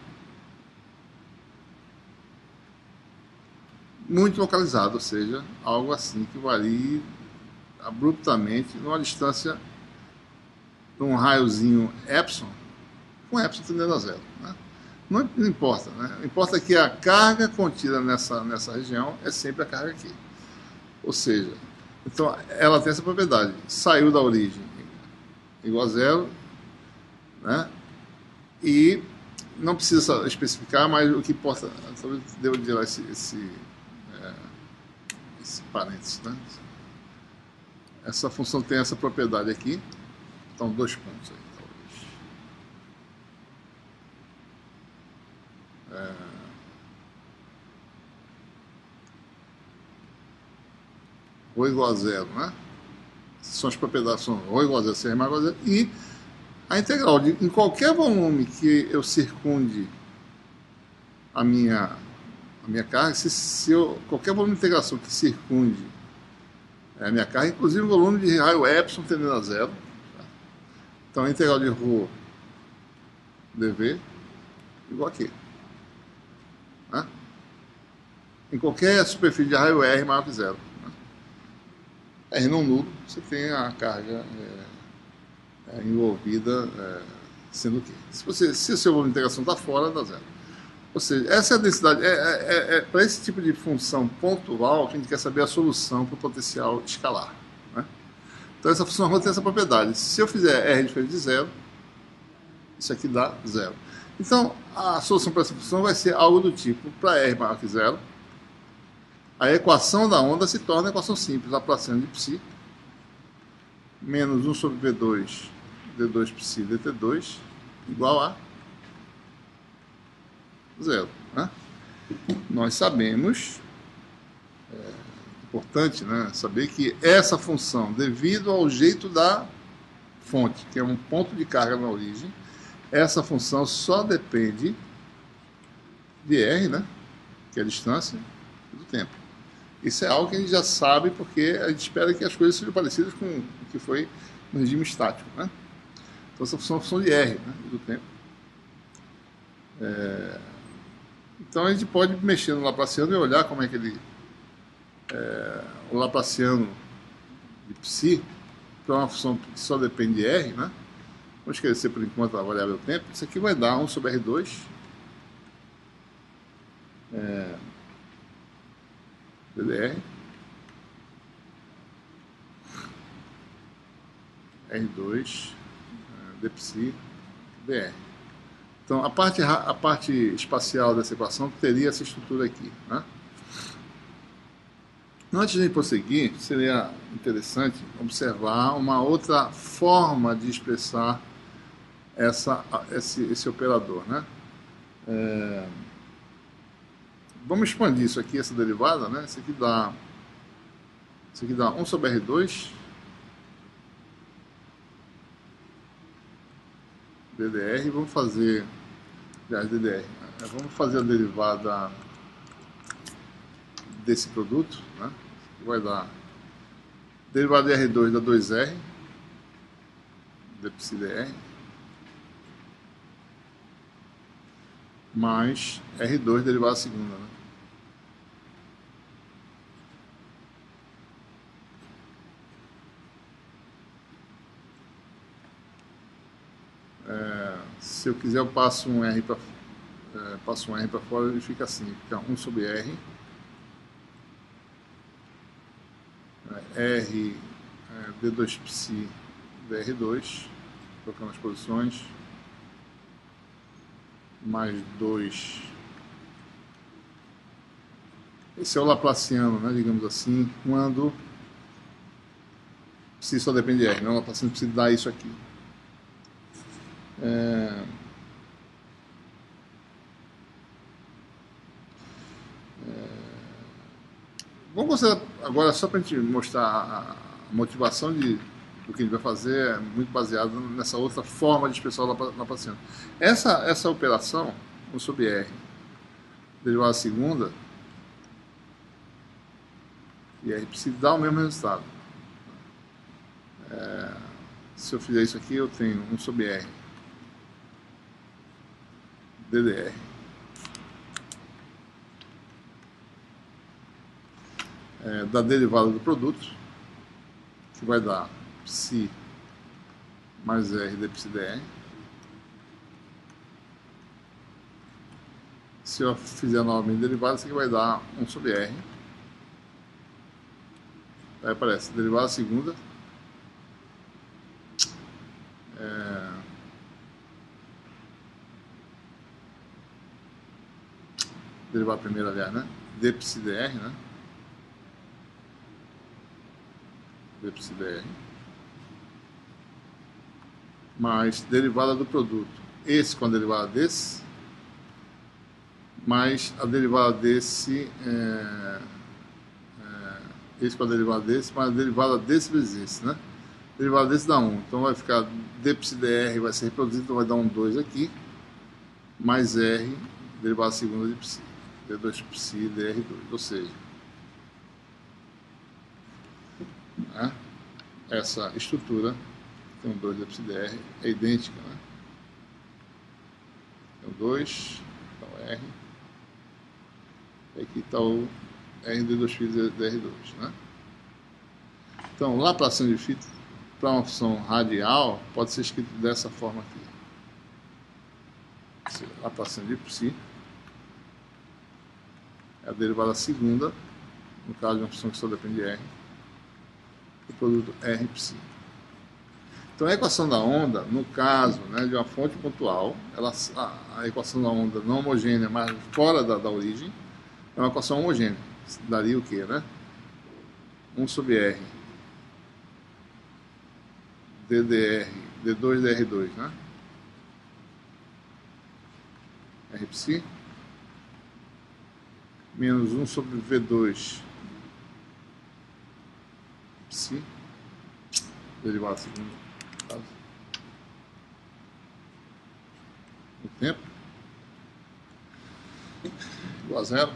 Muito localizado, ou seja, algo assim que varie abruptamente numa distância, num raiozinho epsilon, com epsilon tendendo a 0. Né? Não importa, né? Importa que a carga contida nessa região é sempre a carga aqui. Ou seja, então ela tem essa propriedade, saiu da origem igual a 0, né? E não precisa especificar, mas o que importa, talvez devo tirar esse parênteses, né? Essa função tem essa propriedade aqui, então 2 pontos aí, talvez. Rho igual a 0, né? São as propriedades, são Rho igual a 0, CR mais igual a 0, e a integral em qualquer volume que eu circunde a minha carga, qualquer volume de integração que circunde a minha carga, inclusive o volume de raio epsilon tendendo a 0. Então a integral de ρ dv igual a quê? Né? Em qualquer superfície de raio R maior que 0. Né? R não nulo, você tem a carga envolvida sendo o quê? Se o seu volume de integração está fora, dá 0. Ou seja, essa é a densidade. Para esse tipo de função pontual que a gente quer saber a solução para o potencial escalar. Né? Então essa função ρ tem essa propriedade. Se eu fizer R diferente de 0, isso aqui dá 0. Então a solução para essa função vai ser algo do tipo, para R maior que 0, a equação da onda se torna a equação simples, Laplaciano de psi, menos 1 sobre V2, D2 psi dt2, igual a 0. Né? Nós sabemos, importante, né, saber que essa função, devido ao jeito da fonte, que é um ponto de carga na origem, essa função só depende de R, né, que é a distância, e do tempo. Isso é algo que a gente já sabe, porque a gente espera que as coisas sejam parecidas com o que foi no regime estático. Né? Então essa função é uma função de R, né, do tempo. Então a gente pode mexer no Laplaciano e olhar como é que ele... o Laplaciano de psi, então é uma função que só depende de R, né? Vamos esquecer por enquanto a variável tempo. Isso aqui vai dar 1 sobre R2. DDR. R2 d psi dr. Então a parte espacial dessa equação teria essa estrutura aqui, né? Antes de prosseguir, seria interessante observar uma outra forma de expressar esse operador, né? Vamos expandir isso aqui, essa derivada, né? Isso aqui dá 1 sobre R2 DDR. Vamos fazer, aliás, DDR. Vamos fazer a derivada desse produto, né? Vai dar derivada de R2 dá 2R d psi dr mais R2 derivada segunda, né? Se eu quiser eu passo um R para fora, ele fica assim, fica 1 sobre R R d2 psi dr2, colocando as posições, mais 2. Esse é o Laplaciano, né, digamos assim, quando psi só depende de R, né? O Laplaciano precisa dar isso aqui. Vamos considerar agora, só para a gente mostrar a motivação do que a gente vai fazer, é muito baseado nessa outra forma de expressar o Laplaciano. Essa operação, 1 sobre R, derivada segunda, e R precisa dar o mesmo resultado. Se eu fizer isso aqui, eu tenho 1 sobre R DDR da derivada do produto, que vai dar psi mais R d psi dr. Se eu fizer novamente derivada, isso aqui vai dar 1 sobre R. Aí aparece derivada segunda derivada primeira, aliás, né? dψdr, né? dψdr, mais derivada do produto, esse com a derivada desse, mais a derivada desse, esse com a derivada desse, mais a derivada desse vezes esse, né? Derivada desse dá 1, então vai ficar dψdr, vai ser reproduzido, então vai dar um 2 aqui, mais R, derivada segunda de psi, d2psi dr2, ou seja, né? Essa estrutura tem um 2 dψdr, é idêntica, né? Tem um 2, então R, e aqui está o R de 2 φ dr2, né? Então, Laplaciano de φ para uma função radial pode ser escrito dessa forma aqui. Laplaciano de psi é a derivada segunda, no caso de uma função que só depende de R, do produto R psi. Então, a equação da onda, no caso, né, de uma fonte pontual, a equação da onda não homogênea, mas fora da origem, é uma equação homogênea. Daria o quê, né? 1 sobre R ddr, d2dr2, né? R psi menos 1 sobre V2 psi, derivada segunda, no caso, no tempo, igual a zero.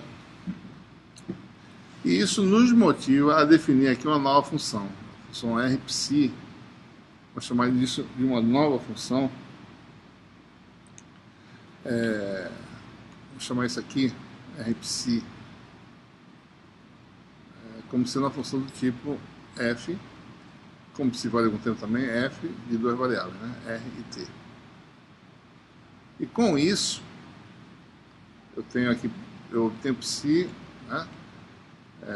E isso nos motiva a definir aqui uma nova função, a função R psi. Vou chamar disso de uma nova função. Vou chamar isso aqui R psi como sendo uma função do tipo f, como se vale algum tempo também, f de duas variáveis, né? R e t. E com isso, eu tenho psi, né?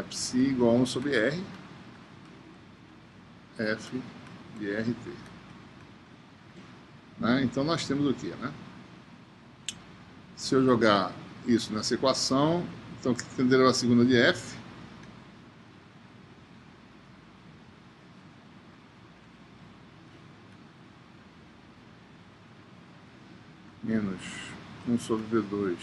Psi igual a 1 sobre R, f de RT. Né? Então nós temos o que, né? Se eu jogar isso nessa equação, então tem derivada segunda de F menos 1 sobre V2,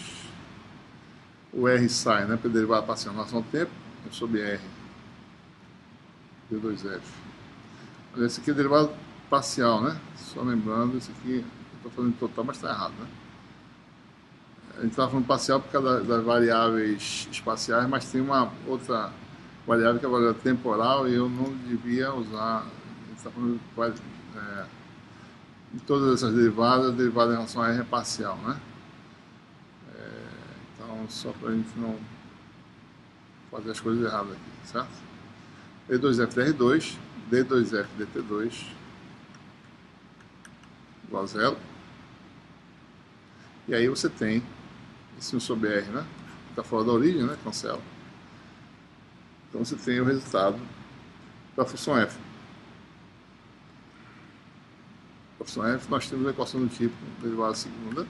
o R sai, né? Porque a derivada parcial em relação ao tempo, 1 sobre R V2F. Esse aqui é derivada parcial, né? Só lembrando, esse aqui eu estou fazendo total, mas está errado, né? A gente estava falando parcial por causa das variáveis espaciais, mas tem uma outra variável que é a variável temporal e eu não devia usar. A gente está falando de todas essas derivadas, a derivada em relação a R é parcial, né? Então, só para a gente não fazer as coisas erradas aqui, certo? D2F dr2, D2F dt2 igual a zero. E aí você tem esse 1 sobre R, né? Está fora da origem, né? Cancela. Então você tem o resultado da função f. A função f, nós temos a equação do tipo derivada segunda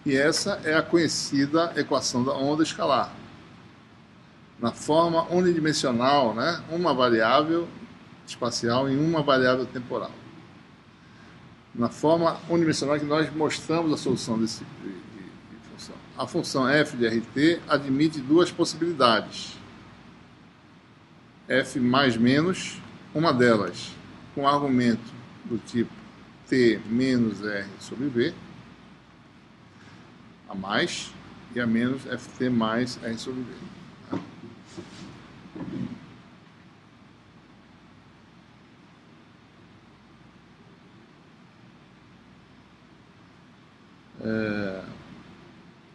e essa é a conhecida equação da onda escalar. Na forma unidimensional, né? Uma variável espacial em uma variável temporal. Na forma unidimensional que nós mostramos a solução desse tipo de função. A função f de RT admite duas possibilidades. F mais menos, uma delas com argumento do tipo t menos R sobre V, a mais, e a menos ft mais R sobre V.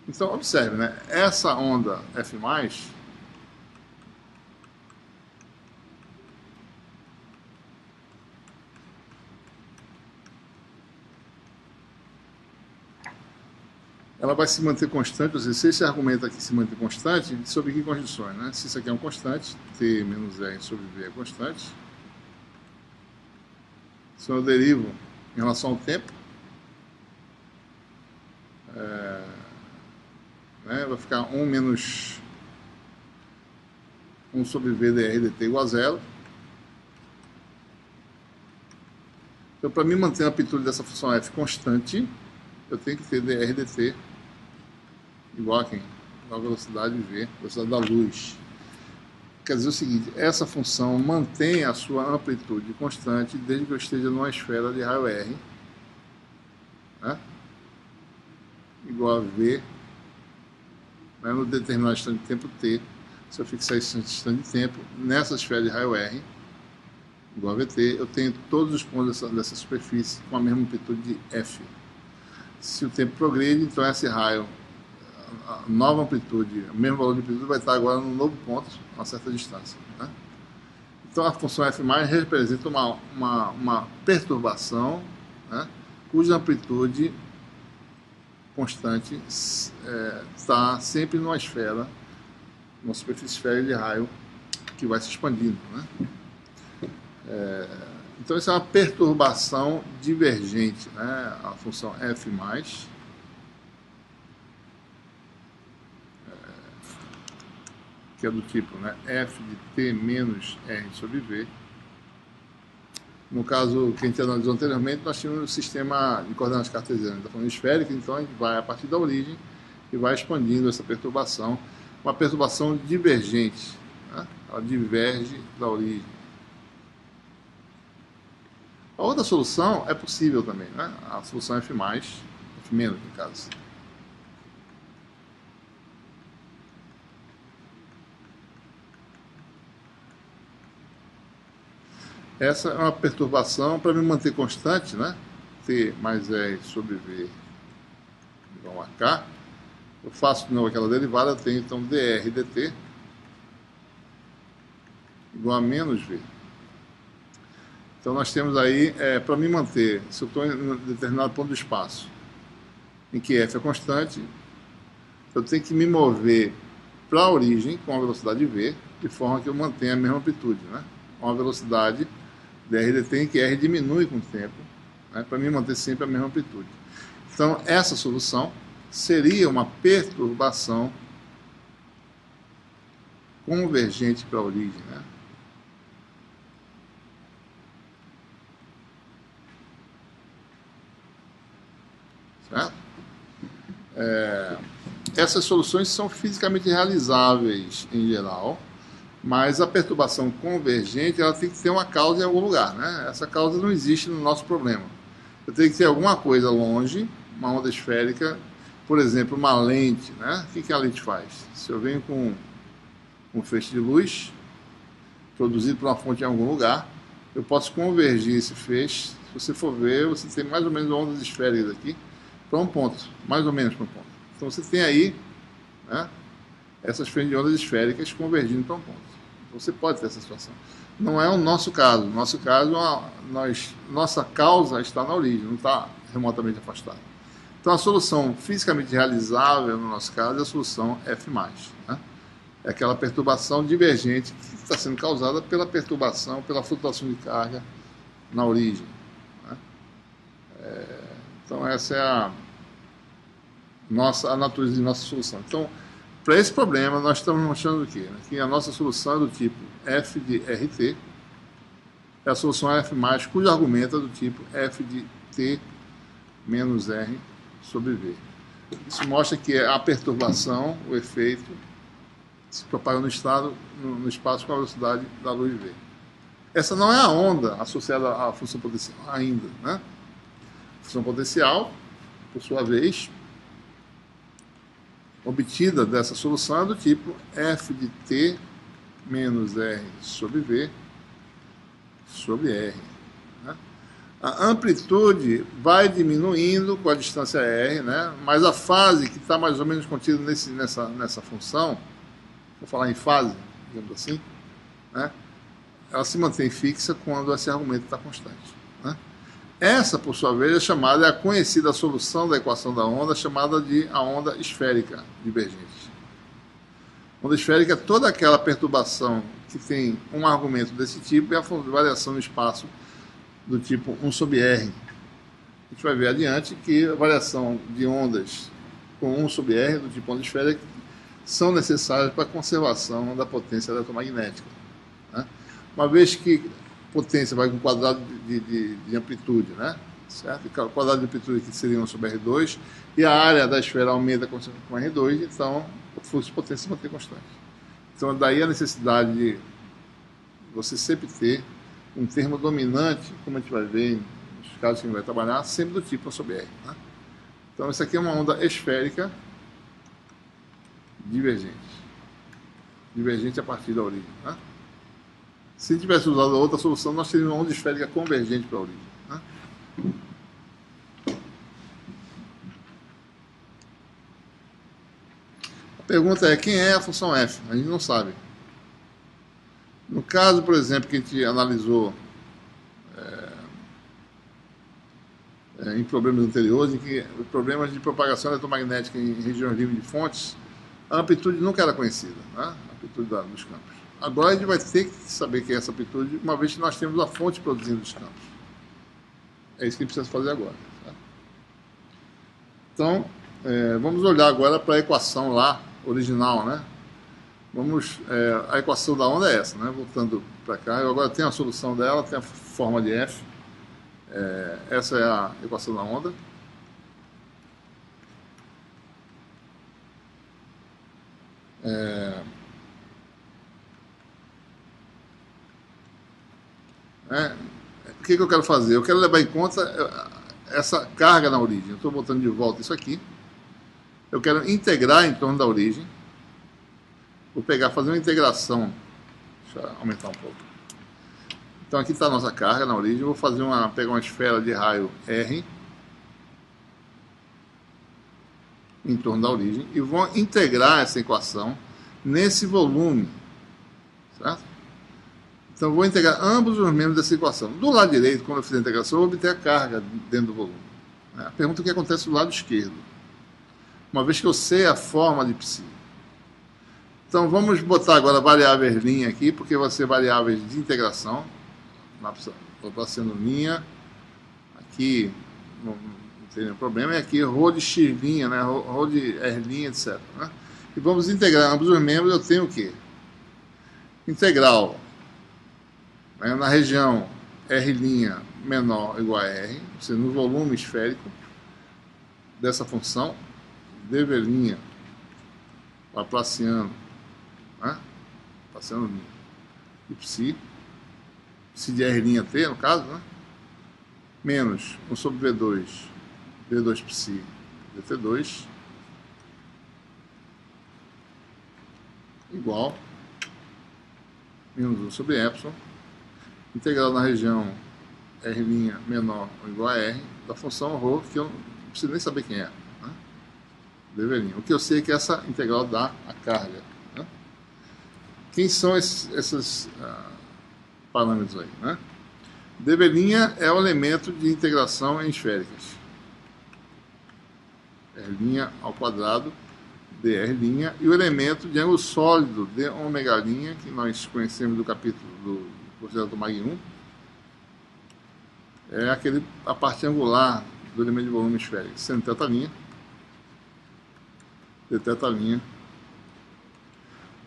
Então, observe, né? Essa onda F+, ela vai se manter constante, ou seja, se esse argumento aqui se manter constante, sob que condições, né? Se isso aqui é um constante, t menos R sobre V é constante, Se eu derivo em relação ao tempo, vai ficar 1 menos 1 sobre v dr dt igual a 0. Então, para mim manter a amplitude dessa função f constante, eu tenho que ter dr dt igual a quem? Igual a velocidade v, velocidade da luz. Quer dizer o seguinte, essa função mantém a sua amplitude constante desde que eu esteja numa esfera de raio r, né? Igual a v, né? No determinado instante de tempo t. Se eu fixar esse instante de tempo nessa esfera de raio r, igual a vt, eu tenho todos os pontos dessa superfície com a mesma amplitude de f. Se o tempo progride, então esse raio, a nova amplitude, o mesmo valor de amplitude vai estar agora num novo ponto, a uma certa distância, né? Então a função f representa uma perturbação, né, cuja amplitude constante está sempre numa esfera, uma superfície esférica de raio que vai se expandindo, né? Então isso é uma perturbação divergente, né? A função f+, que é do tipo, né, f de t menos r sobre v. No caso que a gente analisou anteriormente, nós tínhamos um sistema de coordenadas cartesianas, está falando esférica, então a gente vai a partir da origem e vai expandindo essa perturbação, uma perturbação divergente, né? Ela diverge da origem. A outra solução é possível também, né? A solução f+, f- no caso. Essa é uma perturbação para me manter constante, né? T mais R sobre V igual a K. Eu faço de novo aquela derivada, eu tenho então dr dt igual a menos V. Então nós temos aí, para me manter, se eu estou em um determinado ponto do espaço, em que f é constante, eu tenho que me mover para a origem com a velocidade v, de forma que eu mantenha a mesma amplitude, né? Com a velocidade dr dt em que r diminui com o tempo, né, para me manter sempre a mesma amplitude. Então essa solução seria uma perturbação convergente para a origem, né? Certo? Essas soluções são fisicamente realizáveis em geral, mas a perturbação convergente ela tem que ter uma causa em algum lugar, né? Essa causa não existe no nosso problema. Eu tenho que ter alguma coisa longe, uma onda esférica, por exemplo, uma lente, né? O que a lente faz? Se eu venho com um feixe de luz produzido por uma fonte em algum lugar, eu posso convergir esse feixe. Se você for ver, você tem mais ou menos ondas esféricas aqui para um ponto, mais ou menos para um ponto. Então você tem aí, né, essas frentes de ondas esféricas convergindo para um ponto. Então você pode ter essa situação. Não é o nosso caso. No nosso caso, nossa causa está na origem, não está remotamente afastada. Então a solução fisicamente realizável, no nosso caso, é a solução f+, né? É aquela perturbação divergente que está sendo causada pela perturbação, pela flutuação de carga na origem, né? Então essa é a natureza de nossa solução. Então, para esse problema, nós estamos mostrando o quê? Que a nossa solução é do tipo f de rt, é a solução f+, cujo argumento é do tipo f de t menos r sobre v. Isso mostra que a perturbação, o efeito, se propaga no espaço com a velocidade da luz v. Essa não é a onda associada à função potencial ainda, né? A função potencial, por sua vez, obtida dessa solução é do tipo f de t menos r sobre v sobre r, né? A amplitude vai diminuindo com a distância r, né? Mas a fase que está mais ou menos contida nessa função, vou falar em fase, digamos assim, né, ela se mantém fixa quando esse argumento está constante, né? Essa, por sua vez, é a conhecida solução da equação da onda, chamada de a onda esférica divergente. Onda esférica é toda aquela perturbação que tem um argumento desse tipo e a variação no espaço do tipo 1 sobre R. A gente vai ver adiante que a variação de ondas com 1 sobre R, do tipo onda esférica, são necessárias para a conservação da potência eletromagnética. Né? Uma vez que potência vai com quadrado de amplitude, né? Certo? O quadrado de amplitude aqui seria 1 sobre R2, e a área da esfera aumenta com R2, então o fluxo de potência se mantém constante. Então, daí a necessidade de você sempre ter um termo dominante, como a gente vai ver nos casos que a gente vai trabalhar, sempre do tipo 1 sobre R. Né? Então, isso aqui é uma onda esférica divergente. Divergente a partir da origem. Né? Se tivesse usado outra solução, nós teríamos uma onda esférica convergente para a origem. Né? A pergunta é, quem é a função f? A gente não sabe. No caso, por exemplo, que a gente analisou em problemas anteriores, em que problemas de propagação eletromagnética em regiões livres de fontes, a amplitude nunca era conhecida, né? A amplitude dos campos. Agora a gente vai ter que saber que é essa amplitude, uma vez que nós temos a fonte produzindo os campos. É isso que a gente precisa fazer agora. Tá? Então, vamos olhar agora para a equação lá, original, né? A equação da onda é essa, né? Voltando para cá, eu agora tenho a solução dela, tem a forma de F. Essa é a equação da onda. O que eu quero fazer? Eu quero levar em conta essa carga na origem. Eu estou botando de volta isso aqui. Eu quero integrar em torno da origem. Vou fazer uma integração. Deixa eu aumentar um pouco. Então aqui está a nossa carga na origem. Eu vou pegar uma esfera de raio R em torno da origem e vou integrar essa equação nesse volume. Certo? Então eu vou integrar ambos os membros dessa equação. Do lado direito, quando eu fizer a integração, eu vou obter a carga dentro do volume. A pergunta é o que acontece do lado esquerdo. Uma vez que eu sei a forma de psi. Então vamos botar agora variáveis linha aqui, porque vai ser variáveis de integração. Vou sendo linha. Aqui não tem nenhum problema. E aqui rho de x linha, né? Rho de r linha, etc. Né? E vamos integrar ambos os membros. Eu tenho o quê? Integral na região R' menor ou igual a R, ou seja, no volume esférico dessa função, dv' laplaciano, né? Laplaciano de psi de R'T, no caso, né? Menos 1 sobre V2, V2 psi dt2, igual menos 1 sobre epsilon, integral na região R' menor ou igual a R, da função ρ, que eu não preciso nem saber quem é. Né? dv'. O que eu sei é que essa integral dá a carga. Né? Quem são esses parâmetros aí? Né? dv' é o elemento de integração em esféricas. R' ao quadrado dr', e o elemento de ângulo sólido d ômega', que nós conhecemos do capítulo do processo do Mag 1, é a parte angular do elemento de volume esférico, sendo θ', dθ'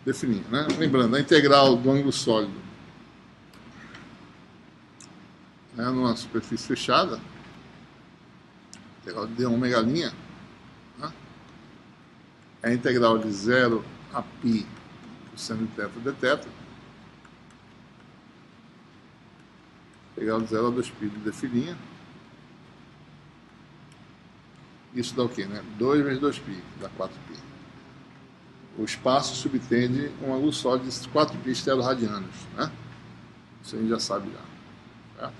definir. Né? Lembrando, a integral do ângulo sólido numa superfície fechada, integral de d ômega', né? É a integral de 0 a π cosseno de θ dθ, integral de 0 a 2π de dφ'. Isso dá o quê? Né? 2 vezes 2π, dá 4π. O espaço subtende um ângulo sólido de 4π esteroradianos. Né? Isso a gente já sabe já. Certo?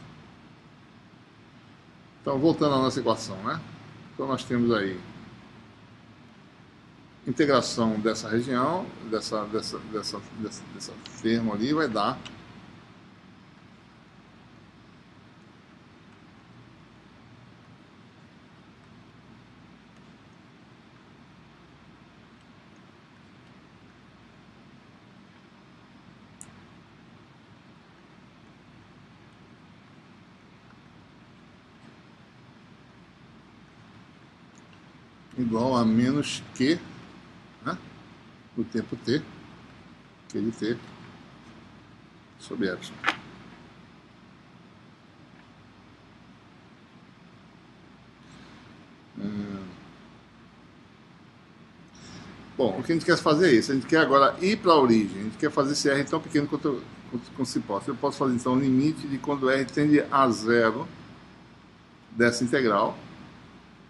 Então, voltando à nossa equação. Né? Então, nós temos aí integração dessa região, dessa termo ali, vai dar igual a menos Q, né, no tempo t, Q de t, sobre epsilon. Bom, o que a gente quer fazer é isso. A gente quer agora ir para a origem. A gente quer fazer esse R tão pequeno quanto se possa. Eu posso fazer, então, o limite de quando R tende a zero dessa integral.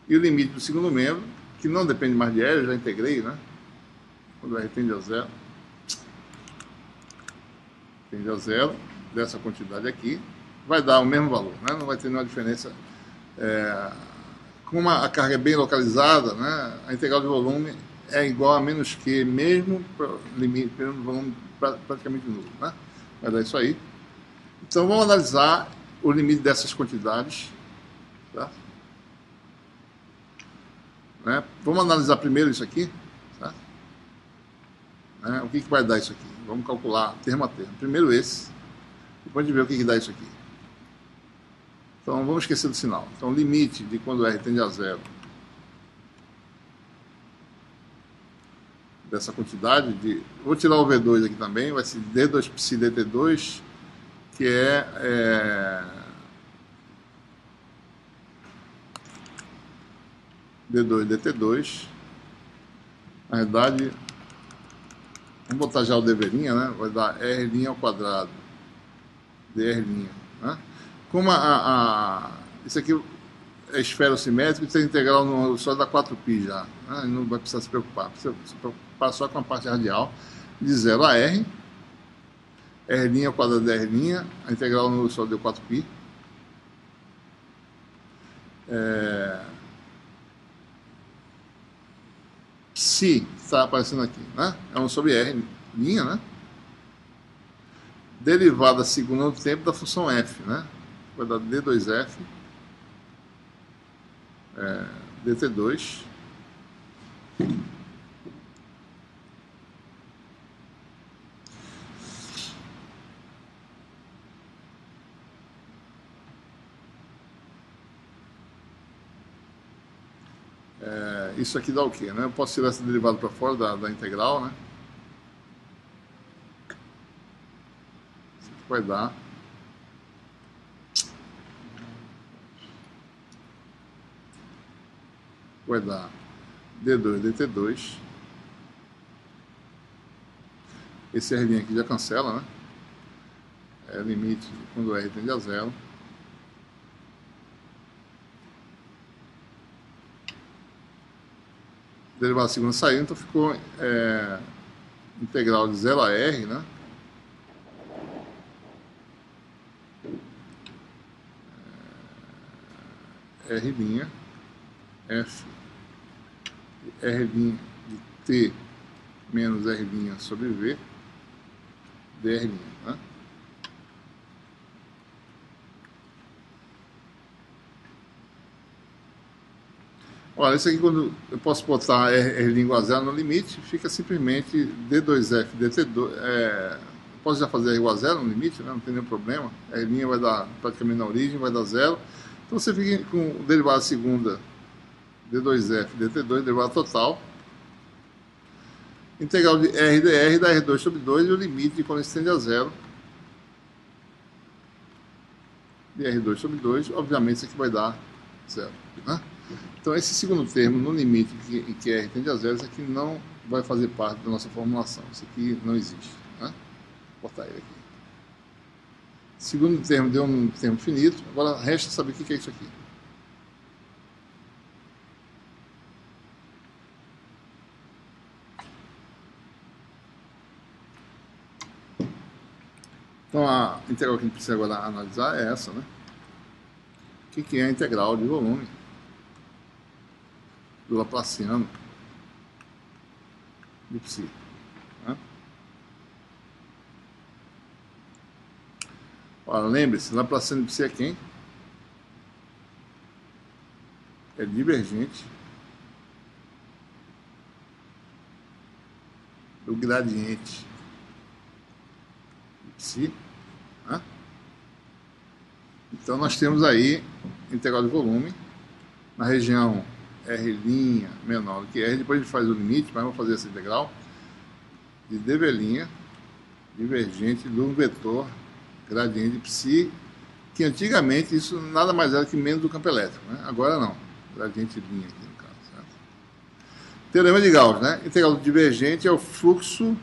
E o limite do segundo membro, que não depende mais de R, eu já integrei, né? Quando R tende a zero. Tende a zero dessa quantidade aqui. Vai dar o mesmo valor, né? Não vai ter nenhuma diferença. Como a carga é bem localizada, né? A integral de volume é igual a menos Q, mesmo para o limite, pelo volume praticamente nulo, né? Vai dar isso aí. Então vamos analisar o limite dessas quantidades, tá? Né? Vamos analisar primeiro isso aqui, tá? Né? O que vai dar isso aqui? Vamos calcular termo a termo. Primeiro esse, depois a gente vê o que dá isso aqui. Então vamos esquecer do sinal. Então limite de quando R tende a zero dessa quantidade de... Vou tirar o V2 aqui também, vai ser D2 psi dt2, que é D2 dt2. Na verdade, vamos botar já o dv', né? Vai dar R' ao quadrado dr', né? Como isso aqui é esferosimétrico, precisa integral no só dá 4π já, né? Não vai precisar se preocupar. Precisa se preocupar só com a parte radial de 0 a R, R' ao quadrado dr', a integral no só deu 4π. Psi está aparecendo aqui, né? É 1 sobre R', né? Derivada segunda do tempo da função f, né? Vai dar d2f dt2 isso aqui dá o quê, né? Eu posso tirar essa derivada para fora da integral, né? Isso aqui vai dar d2 dt2. Esse R' aqui já cancela, né? É limite quando R tende a zero. Derivada segunda saiu, então ficou integral de 0 a R, né? R' f R' de t menos R' sobre V dr', né? Olha, isso aqui quando eu posso botar R' igual a zero no limite, fica simplesmente D2f dt2. Posso já fazer R igual a zero no limite, né? Não tem nenhum problema. R' vai dar praticamente na origem, vai dar zero. Então você fica com derivada segunda d2f dt2, derivada total. Integral de R dr dá R2 sobre 2 e o limite de quando isso tende a zero de R2 sobre 2, obviamente isso aqui vai dar zero, né? Então esse segundo termo no limite em que R tende a zero, isso aqui não vai fazer parte da nossa formulação, isso aqui não existe, né? Vou botar ele aqui. Segundo termo deu um termo finito, agora resta saber o que é isso aqui. Então a integral que a gente precisa agora analisar é essa, né? O que é a integral de volume do Laplaciano de psi, né? Lembre-se, Laplaciano de psi é quem? É divergente do gradiente de psi, né? Então nós temos aí integral de volume na região R' menor do que R, depois a gente faz o limite, mas vamos fazer essa integral de dv' divergente do vetor gradiente de psi, que antigamente isso nada mais era que menos do campo elétrico, né? Agora não, gradiente linha aqui no caso, certo? Teorema de Gauss, né? Integral do divergente é o fluxo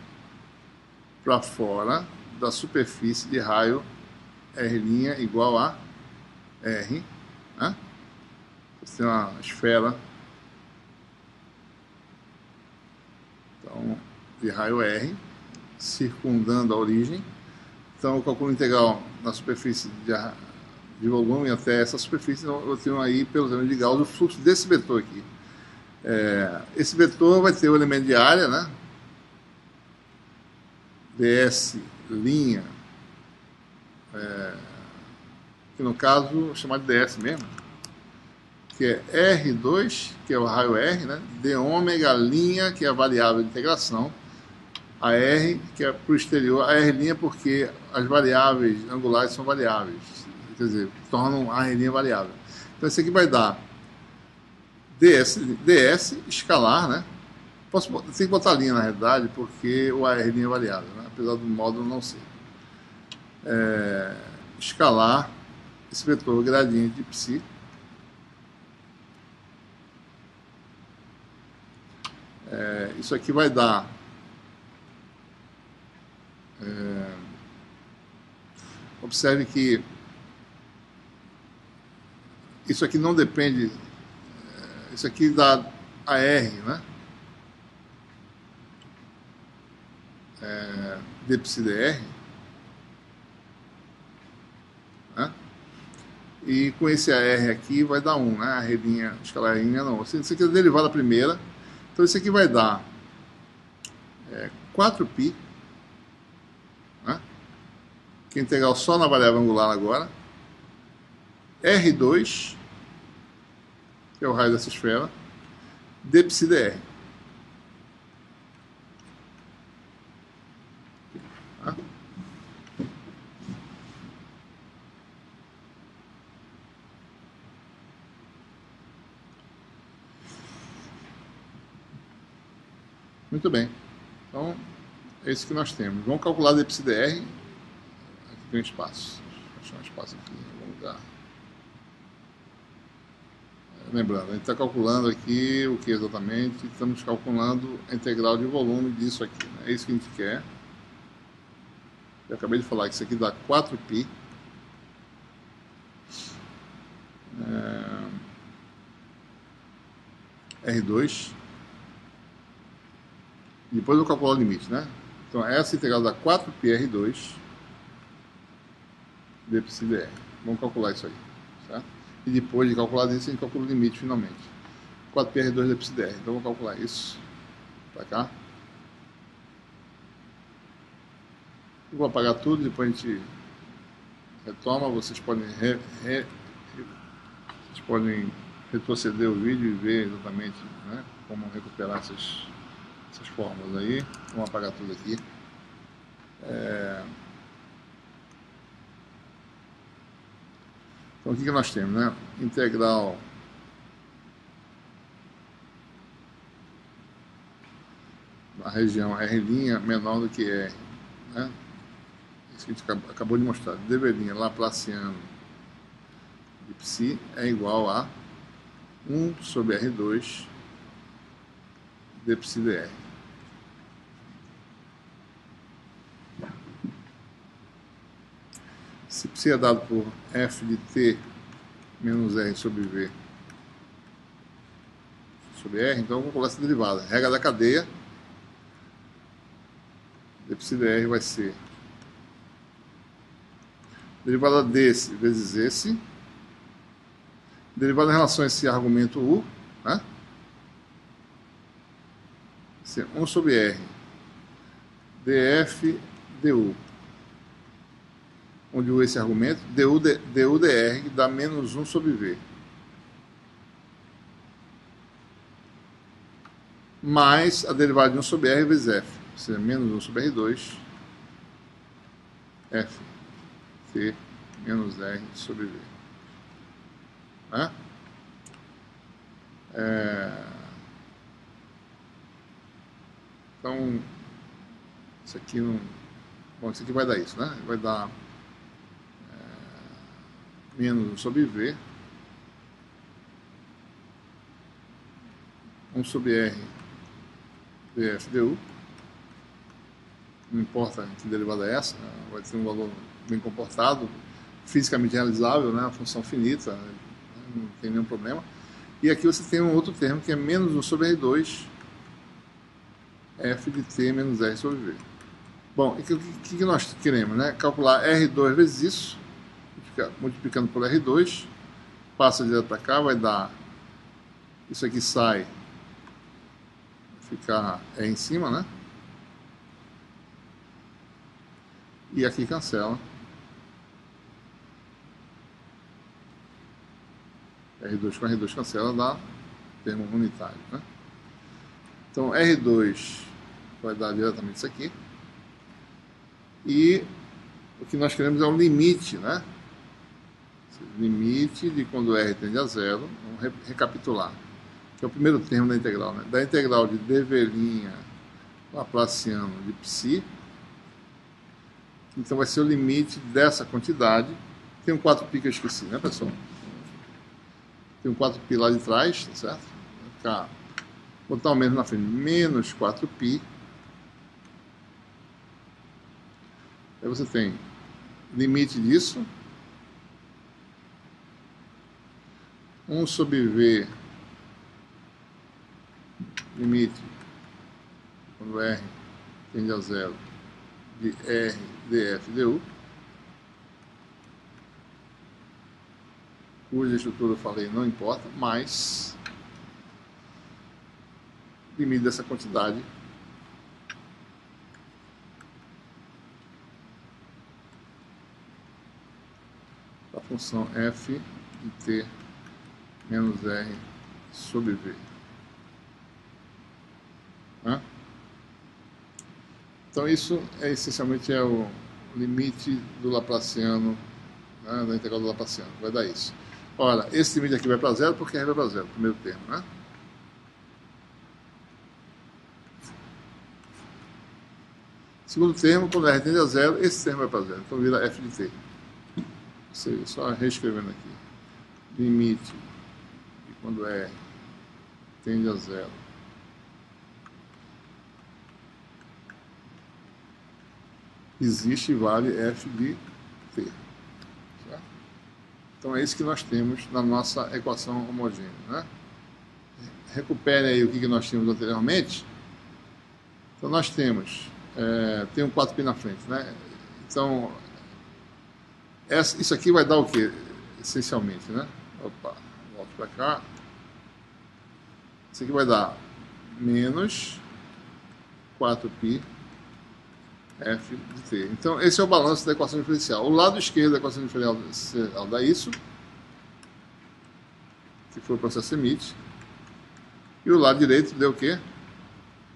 para fora da superfície de raio R' igual a R, né? Você tem uma esfera, então, de raio R, circundando a origem. Então, eu calculo integral na superfície de volume até essa superfície, então eu tenho aí, pelo teorema de Gauss, o fluxo desse vetor aqui. Esse vetor vai ter o elemento de área, né? ds', que no caso é chamado de ds mesmo, que é R2, que é o raio R, né? d ômega linha, que é a variável de integração, a R, que é para o exterior, a R' porque as variáveis angulares são variáveis, quer dizer, tornam a R' variável. Então isso aqui vai dar ds escalar, né? Tem que botar linha na realidade, porque o R' é variável, né? Apesar do módulo não ser. Escalar esse vetor gradiente de psi, isso aqui vai dar observe que isso aqui não depende, isso aqui dá a R, né? D psi dr, né? E com esse AR aqui vai dar 1, né? A redinha escalar não. Isso aqui é derivada primeira, então isso aqui vai dar 4π, né? Que é integral só na variável angular agora, R2, que é o raio dessa esfera, d psi dr. Tá? Muito bem. Então, é isso que nós temos. Vamos calcular d psi dr. Aqui tem um espaço. Vou achar um espaço aqui em algum lugar. Lembrando, a gente está calculando aqui o que exatamente? Estamos calculando a integral de volume disso aqui, né? É isso que a gente quer. Eu acabei de falar que isso aqui dá 4π. R2. Depois eu vou calcular o limite, né? Então essa integral dá 4π R2 d psi dr. Vamos calcular isso aí, certo? E depois de calcular isso, a gente calcula o limite finalmente. 4π R2 d psi dr. Então vou calcular isso para cá. Eu vou apagar tudo, depois a gente retoma. Vocês podem retroceder o vídeo e ver exatamente, né, como recuperar essas fórmulas aí. Vamos apagar tudo aqui. Então o que nós temos, né? Integral na região R' menor do que R, né? Isso que a gente acabou de mostrar. dv' laplaciano de psi é igual a 1 sobre R2 d psi dr. Se psi é dado por f de t menos r sobre v sobre r, então vamos calcular essa derivada. Regra da cadeia, d psi dr vai ser derivada desse vezes esse, derivada em relação a esse argumento u, né? 1 sobre r df du, onde u é esse argumento, du dr dá menos 1 sobre v, mais a derivada de 1 sobre r vezes f, ou seja, menos 1 sobre r2 f t menos r sobre v. Né? Então, isso aqui não... Bom, isso aqui vai dar isso, né? Vai dar menos 1 sobre V, 1 sobre R df du. Não importa que derivada é essa, vai ter um valor bem comportado, fisicamente realizável, né? A função finita, não tem nenhum problema. E aqui você tem um outro termo que é menos 1 sobre R2 f de t menos r sobre v. Bom, o que nós queremos, né? Calcular R2 vezes isso, multiplicando por R2, passa direto para cá, vai dar, isso aqui sai, vai ficar R em cima, né? E aqui cancela. R2 com R2 cancela, dá termo unitário, né? Então, R2 vai dar diretamente isso aqui. E o que nós queremos é um limite, né? Limite de quando R tende a zero. Vamos recapitular. Que é o primeiro termo da integral, né? Da integral de dv' laplaciano de psi. Então, vai ser o limite dessa quantidade. Tem um 4π que eu esqueci, né, pessoal? Tem um 4π lá de trás, tá certo? Vai ficar... botar o menos na frente, menos 4π. Aí você tem limite disso, 1 sobre V, limite, quando R tende a zero, de R df du, cuja estrutura eu falei não importa, mais limite dessa quantidade da função f de t menos r sobre v. Então isso essencialmente é o limite do Laplaciano, né, da integral do Laplaciano, vai dar isso. Ora, esse limite aqui vai para zero porque r vai para zero, primeiro termo, né? Segundo termo, quando r tende a zero, esse termo vai para zero, então vira f de t. Ou seja, só reescrevendo aqui. Limite de quando r tende a zero, existe e vale f de t. Certo? Então é isso que nós temos na nossa equação homogênea, né? Recupere aí o que nós tínhamos anteriormente. Então nós temos, tem um 4π na frente, né? Então, isso aqui vai dar o que, essencialmente, né? Opa, volto para cá. Isso aqui vai dar menos 4π f de t. Então, esse é o balanço da equação diferencial. O lado esquerdo da equação diferencial dá isso, que foi o processo Schmidt. E o lado direito deu o quê?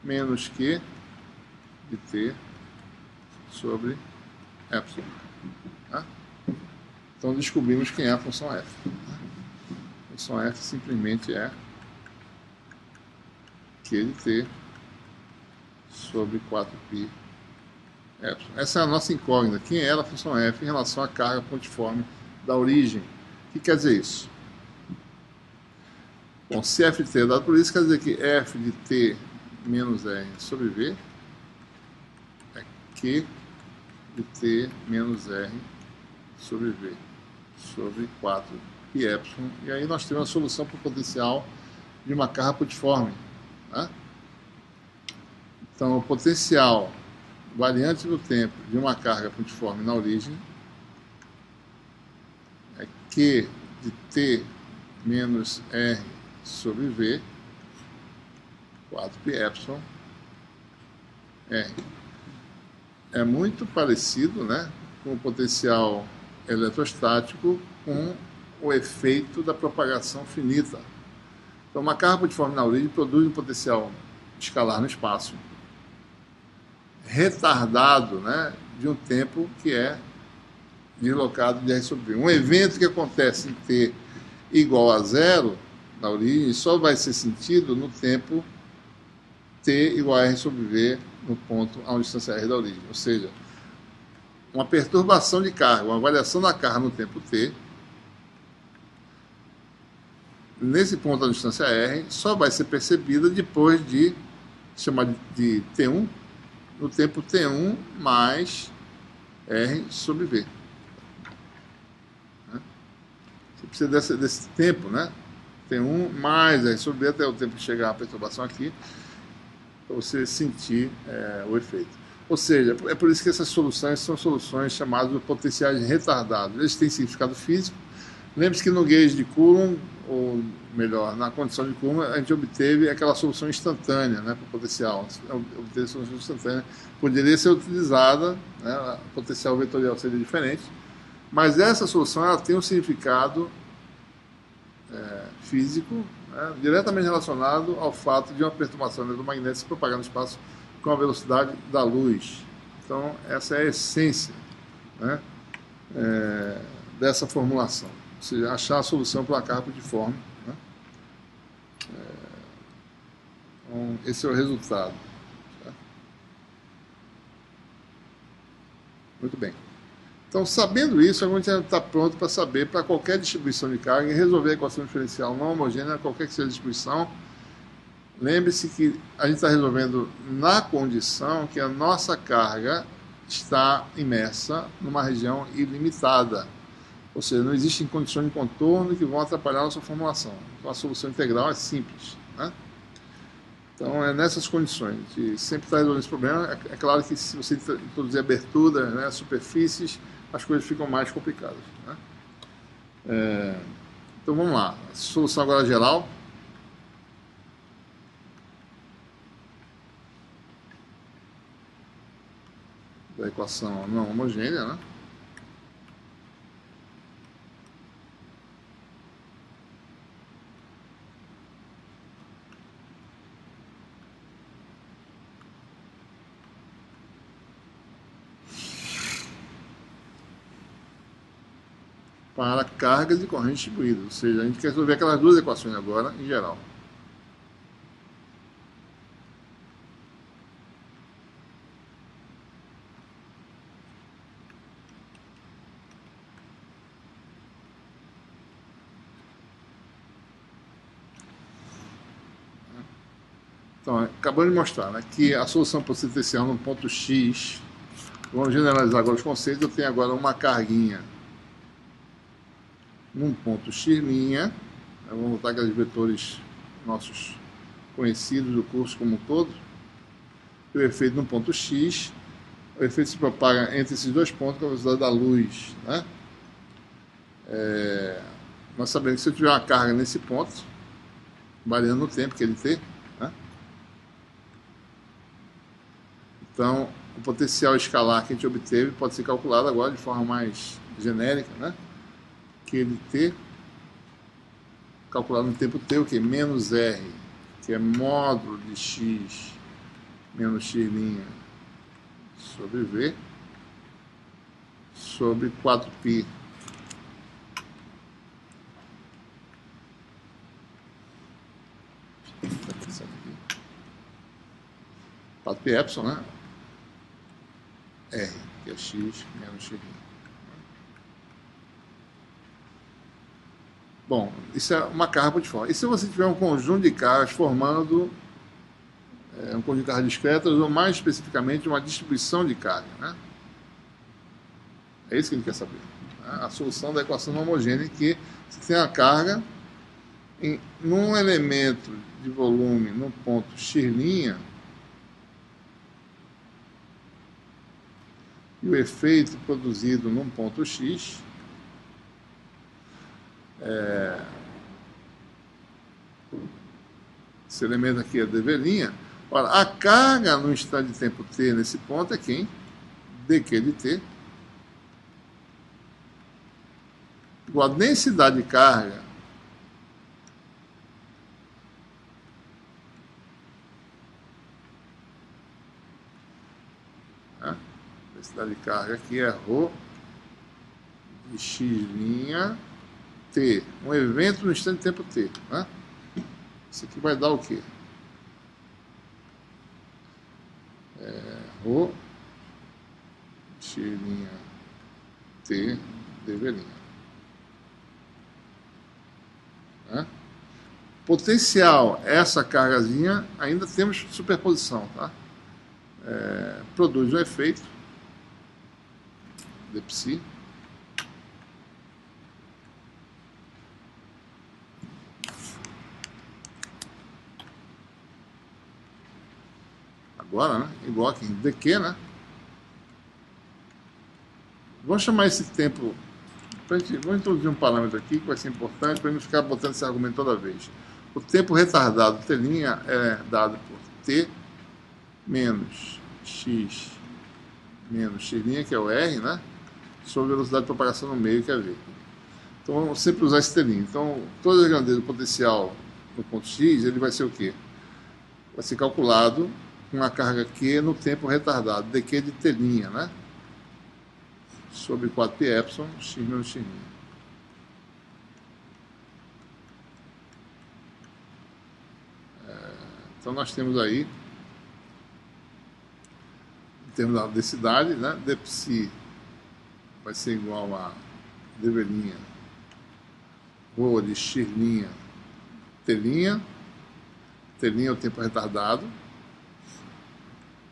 Menos q de t sobre epsilon. Tá? Então, descobrimos quem é a função f. A função f simplesmente é q de t sobre 4π epsilon. Essa é a nossa incógnita. Quem é a função f em relação à carga pontiforme da origem? O que quer dizer isso? Bom, se f de t é dado por isso, quer dizer que f de t menos r sobre v é q de t menos r sobre v sobre 4π epsilon. E aí nós temos a solução para o potencial de uma carga pontiforme. Né? Então, o potencial variante no tempo de uma carga pontiforme na origem é Q de T menos R sobre V, 4π epsilon R. É muito parecido, né, com o potencial eletrostático com o efeito da propagação finita. Então, uma carga pontiforme na origem produz um potencial escalar no espaço, retardado, né, de um tempo que é deslocado de R sobre V. Um evento que acontece em T igual a zero da origem só vai ser sentido no tempo t igual a r sobre v no ponto a uma distância r da origem. Ou seja, uma perturbação de carga, uma variação da carga no tempo t, nesse ponto a distância r, só vai ser percebida depois de chamar de t1, no tempo t1 mais r sobre v. Você precisa desse tempo, né? T1 mais r sobre v até o tempo de chegar a perturbação aqui, para você sentir o efeito. Ou seja, é por isso que essas soluções são soluções chamadas de potenciais retardados. Eles têm significado físico. Lembre-se que no gauge de Coulomb, ou melhor, na condição de Coulomb, a gente obteve aquela solução instantânea, né, para o potencial. Obter a solução instantânea poderia ser utilizada, né, o potencial vetorial seria diferente, mas essa solução ela tem um significado físico, né, diretamente relacionado ao fato de uma perturbação eletromagnética se propagar no espaço com a velocidade da luz. Então, essa é a essência, né, dessa formulação. Ou seja, achar a solução para uma carga puntiforme. Né? Então, esse é o resultado. Tá? Muito bem. Então, sabendo isso, a gente já está pronto para saber para qualquer distribuição de carga e resolver a equação diferencial não homogênea, qualquer que seja a distribuição. Lembre-se que a gente está resolvendo na condição que a nossa carga está imersa numa região ilimitada. Ou seja, não existem condições de contorno que vão atrapalhar a nossa formulação. Então, a solução integral é simples. Né? Então, é nessas condições. A gente sempre está resolvendo esse problema. É claro que se você introduzir abertura, né, superfícies, as coisas ficam mais complicadas. Né? Então, vamos lá. A solução agora geral. Da equação não homogênea, né? Para cargas de corrente distribuída. Ou seja, a gente quer resolver aquelas duas equações agora, em geral. Então, acabamos de mostrar, né, que a solução potencial no ponto X, vamos generalizar agora os conceitos, eu tenho agora uma carguinha num ponto X', vamos botar aqueles vetores nossos conhecidos do curso como um todo, o efeito no ponto X, o efeito se propaga entre esses dois pontos com a velocidade da luz. Né? Nós sabemos que se eu tiver uma carga nesse ponto, variando no tempo que ele tem, né? Então, o potencial escalar que a gente obteve pode ser calculado agora de forma mais genérica, né? Que ele T, calculado no tempo T, o que? Menos R, que é módulo de X menos X' sobre V, sobre 4π. Está pensando aqui. 4π epsilon, né? R, que é X menos X'. Bom, isso é uma carga puntiforme. E se você tiver um conjunto de cargas formando um conjunto de cargas discretas, ou mais especificamente uma distribuição de carga, né? É isso que a gente quer saber. Né? A solução da equação não homogênea, que você tem a carga num elemento de volume no ponto X', e o efeito produzido num ponto X, esse elemento aqui é dV'. Ora, a carga no instante de tempo t nesse ponto é quem? dq de t, igual a densidade de carga densidade de carga aqui é ρ de x' t, um evento no instante de tempo t, né? Isso aqui vai dar o quê? Rho x' t dv'. Né? Potencial, essa cargazinha, ainda temos superposição, tá? Produz um efeito de psi agora, né? Igual aqui em dq, né? Vamos chamar esse tempo, vamos introduzir um parâmetro aqui que vai ser importante para não ficar botando esse argumento toda vez. O tempo retardado t' é dado por t menos x menos x', que é o r, né? Sobre a velocidade de propagação no meio, que é v. Então vamos sempre usar esse t'. Então toda a grandeza do potencial no ponto x, ele vai ser o quê? Vai ser calculado com a carga Q no tempo retardado, dq de t', né? Sobre 4πε, x menos x'. Então nós temos aí, em termos da densidade, né? dψ vai ser igual a dv', rho de x', t', t' é o tempo retardado,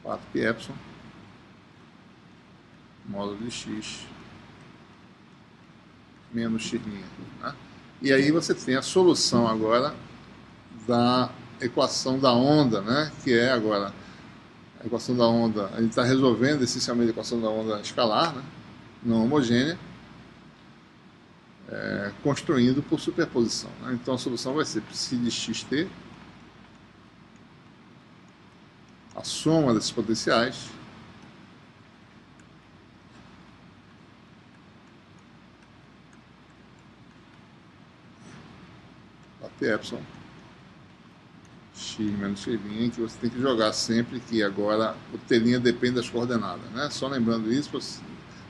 4πε, módulo de x menos x'. Né? E aí você tem a solução agora da equação da onda, né? Que é agora a equação da onda, a gente está resolvendo essencialmente a equação da onda escalar, né? Não homogênea, construindo por superposição. Né? Então a solução vai ser psi de xt, a soma desses potenciais, π x menos x', que você tem que jogar sempre, que agora o t' depende das coordenadas, né? Só lembrando isso,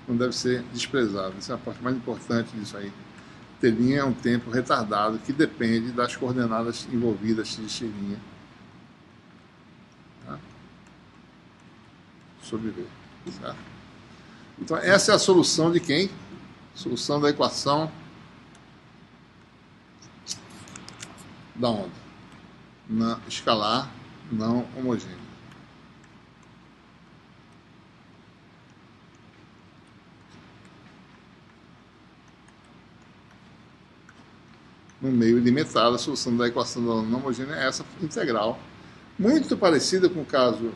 não deve ser desprezado. Essa é a parte mais importante disso aí. T' é um tempo retardado que depende das coordenadas envolvidas de x', tá? Sobre v, certo? Então essa é a solução de quem? Solução da equação da onda escalar não homogênea. No meio ilimitado, a solução da equação da onda não homogênea é essa integral, muito parecida com o caso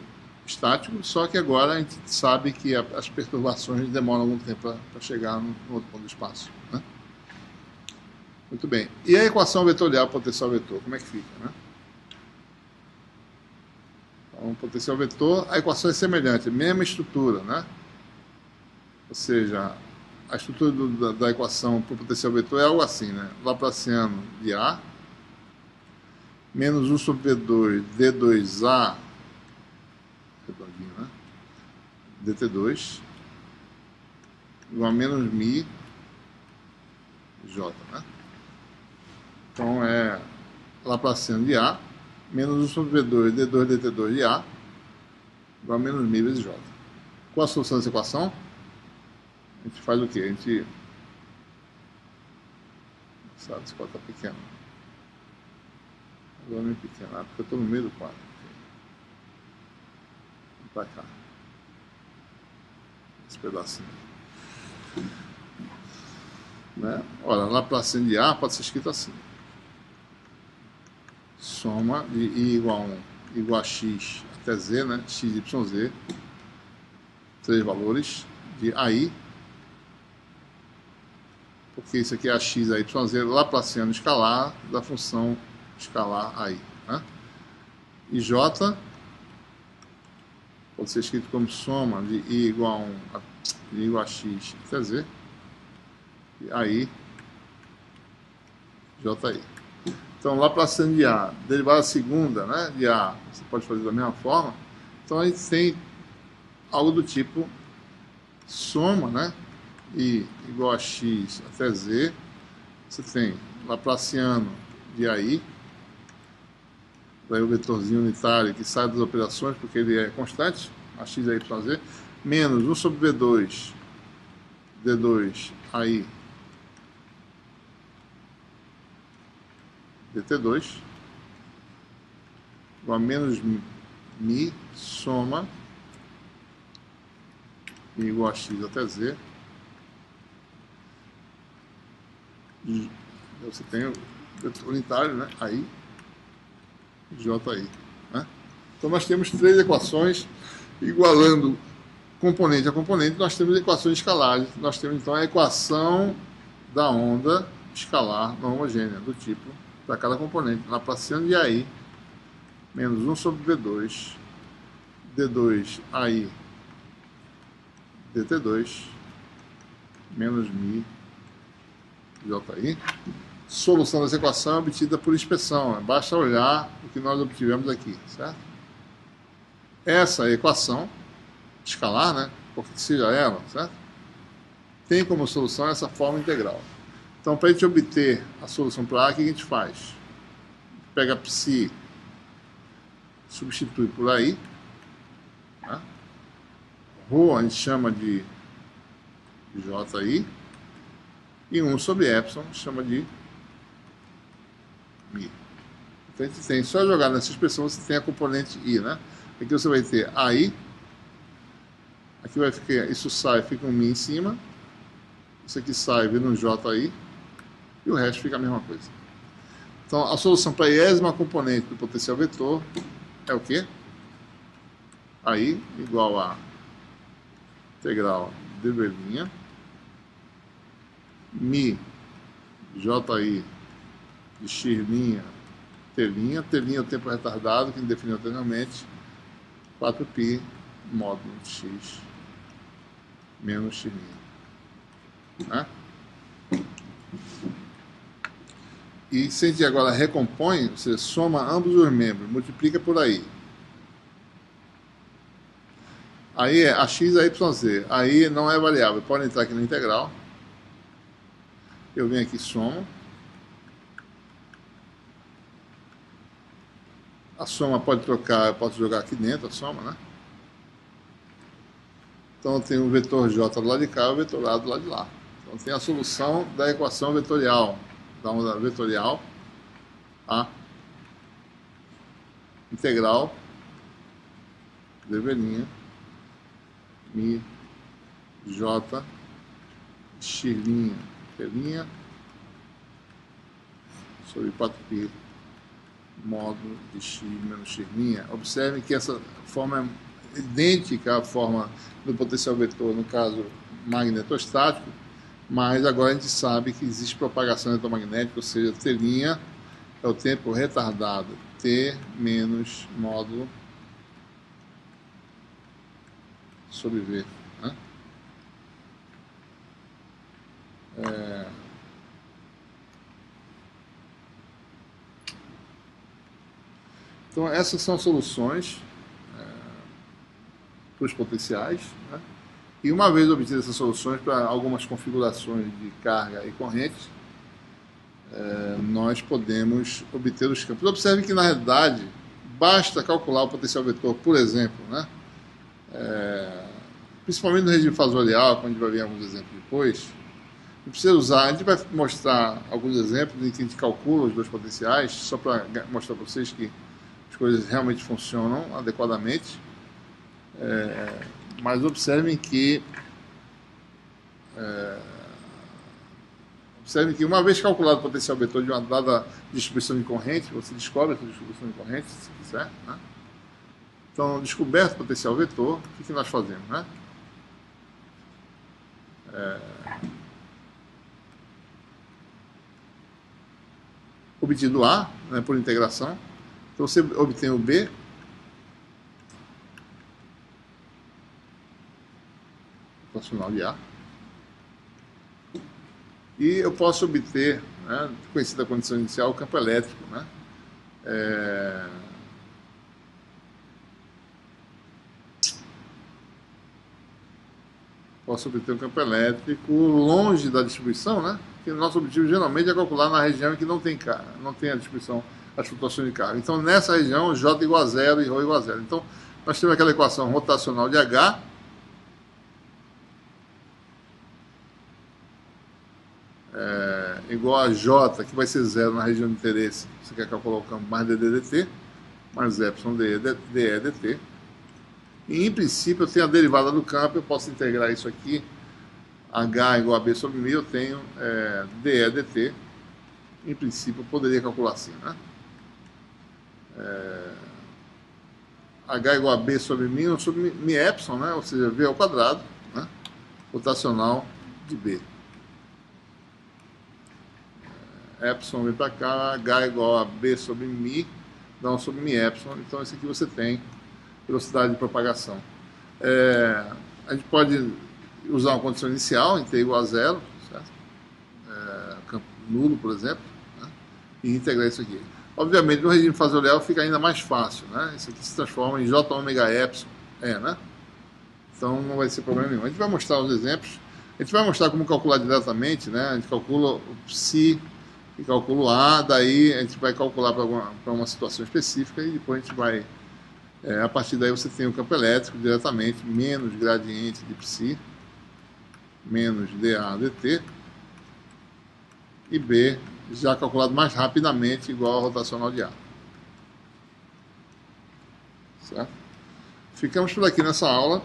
estático, só que agora a gente sabe que as perturbações demoram algum tempo para chegar no outro ponto do espaço, né? Muito bem. E a equação vetorial potencial vetor, como é que fica, né? Então, potencial vetor, a equação é semelhante, mesma estrutura, né? Ou seja, a estrutura da equação para o potencial vetor é algo assim, né? Laplaciano de A menos 1 sobre V2 D2A, redondinho, né? DT2 igual a menos mi J, né? Então é Laplaciano de A menos 1 sobre V2 D2 DT2 de A igual a menos mi vezes J. Qual a solução dessa equação? A gente faz o quê? A gente... Sabe, esse quadro está pequeno. Agora meio pequeno, porque eu estou no meio do quadro. Vamos para cá. Esse pedacinho. Né? Olha, Laplaciano de A pode ser escrito assim. Soma de I igual a x até z, né? X, y, z. 3 valores de AI. Porque isso aqui é a x, a y, z, Laplaciano escalar da função escalar AI. Né? E J pode ser escrito como soma de I igual a x até z. E aí, JI. Então, Laplaciano de A, derivada segunda, né, de A, você pode fazer da mesma forma. Então, a gente tem algo do tipo soma, né, I igual a x até z. Você tem Laplaciano de AI daí o vetorzinho unitário que sai das operações, porque ele é constante, a x é yz, menos 1 sobre v2, d2, aí, dt2, igual a menos mi, soma, igual a x até z, e você tem o vetor unitário, né? Aí, JI. Né? Então nós temos três equações igualando componente a componente, nós temos equações escalares. Nós temos então a equação da onda escalar não homogênea, do tipo, para cada componente, Laplaciano de AI, menos 1 sobre V2, D2 AI, dt2, menos mi, JI. Solução dessa equação é obtida por inspeção. Basta olhar o que nós obtivemos aqui, certo? Essa equação escalar, né? Porque seja ela, certo? Tem como solução essa forma integral. Então, para a gente obter a solução para A, o que a gente faz? Pega psi, substitui por aí, né? Rho a gente chama de JI, e 1 sobre epsilon chama de mi. Então a gente tem, só jogar nessa expressão você tem a componente I, né? Aqui você vai ter AI, aqui vai ficar, isso sai, fica um mi em cima, isso aqui sai, vira um JI, e o resto fica a mesma coisa. Então a solução para a iésima componente do potencial vetor é o quê? AI igual a integral dv', mi JI de x', t' é o tempo retardado, que a gente definiu anteriormente, 4π módulo de x menos x'. Né? E se a gente agora recompõe, você soma ambos os membros, multiplica por aí. Aí é ax a yz. Aí não é variável, pode entrar aqui na integral. Eu venho aqui e somo. A soma pode trocar, eu posso jogar aqui dentro a soma, né? Então eu tenho o vetor J do lado de cá e o vetor A do lado de lá. Então tem a solução da equação vetorial, da onda vetorial, a integral dv' mi J x' t' sobre 4π módulo de x menos x'. Observe que essa forma é idêntica à forma do potencial vetor, no caso magnetostático, mas agora a gente sabe que existe propagação eletromagnética, ou seja, t' é o tempo retardado, t menos módulo sobre v. Né? Então essas são soluções para os potenciais, né? E uma vez obtidas essas soluções para algumas configurações de carga e corrente, nós podemos obter os campos. Observe que na realidade basta calcular o potencial vetor, por exemplo, né? Principalmente no regime fasorial, quando a gente vai ver alguns exemplos depois, não precisa usar, a gente vai mostrar alguns exemplos em que a gente calcula os dois potenciais, só para mostrar para vocês que as coisas realmente funcionam adequadamente, mas observem que uma vez calculado o potencial vetor de uma dada distribuição de corrente, você descobre essa distribuição de corrente, se quiser, né? Então, descoberto o potencial vetor, o que nós fazemos, né? Obtido A, né, por integração, então você obtém o B, equacional de A, e eu posso obter, né, conhecida a condição inicial, o campo elétrico, né? Posso obter um campo elétrico longe da distribuição, né? Porque o nosso objetivo geralmente é calcular na região em que não tem a distribuição as flutuações de carga. Então, nessa região, J igual a zero e ρ igual a zero. Então, nós temos aquela equação rotacional de H, igual a J, que vai ser zero na região de interesse. Você quer calcular o campo mais dd dt, mais epsilon dE dt. E, em princípio, eu tenho a derivada do campo, eu posso integrar isso aqui, H igual a B sobre μ, eu tenho dE dt. Em princípio, eu poderia calcular assim, né? H igual a B sobre μ, sobre μ epsilon, né? Ou seja, V ao quadrado, né? Rotacional de B. Epsilon vem para cá, H igual a B sobre μ, dá 1 sobre μ epsilon. Então, esse aqui você tem velocidade de propagação. A gente pode usar uma condição inicial, em t igual a zero, certo? Campo nulo, por exemplo, né? E integrar isso aqui. Obviamente, no regime fasorial fica ainda mais fácil, né? Isso aqui se transforma em j ômega epsilon, né? Então, não vai ser problema nenhum. A gente vai mostrar os exemplos. A gente vai mostrar como calcular diretamente, né? A gente calcula o psi e calcula o A, daí a gente vai calcular para uma situação específica e depois a gente vai... a partir daí você tem o campo elétrico diretamente, menos gradiente de psi, menos dA dt, e B já calculado mais rapidamente, igual ao rotacional de A. Certo? Ficamos por aqui nessa aula.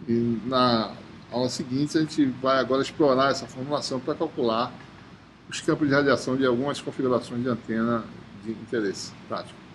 E na aula seguinte a gente vai agora explorar essa formulação para calcular os campos de radiação de algumas configurações de antena de interesse prático.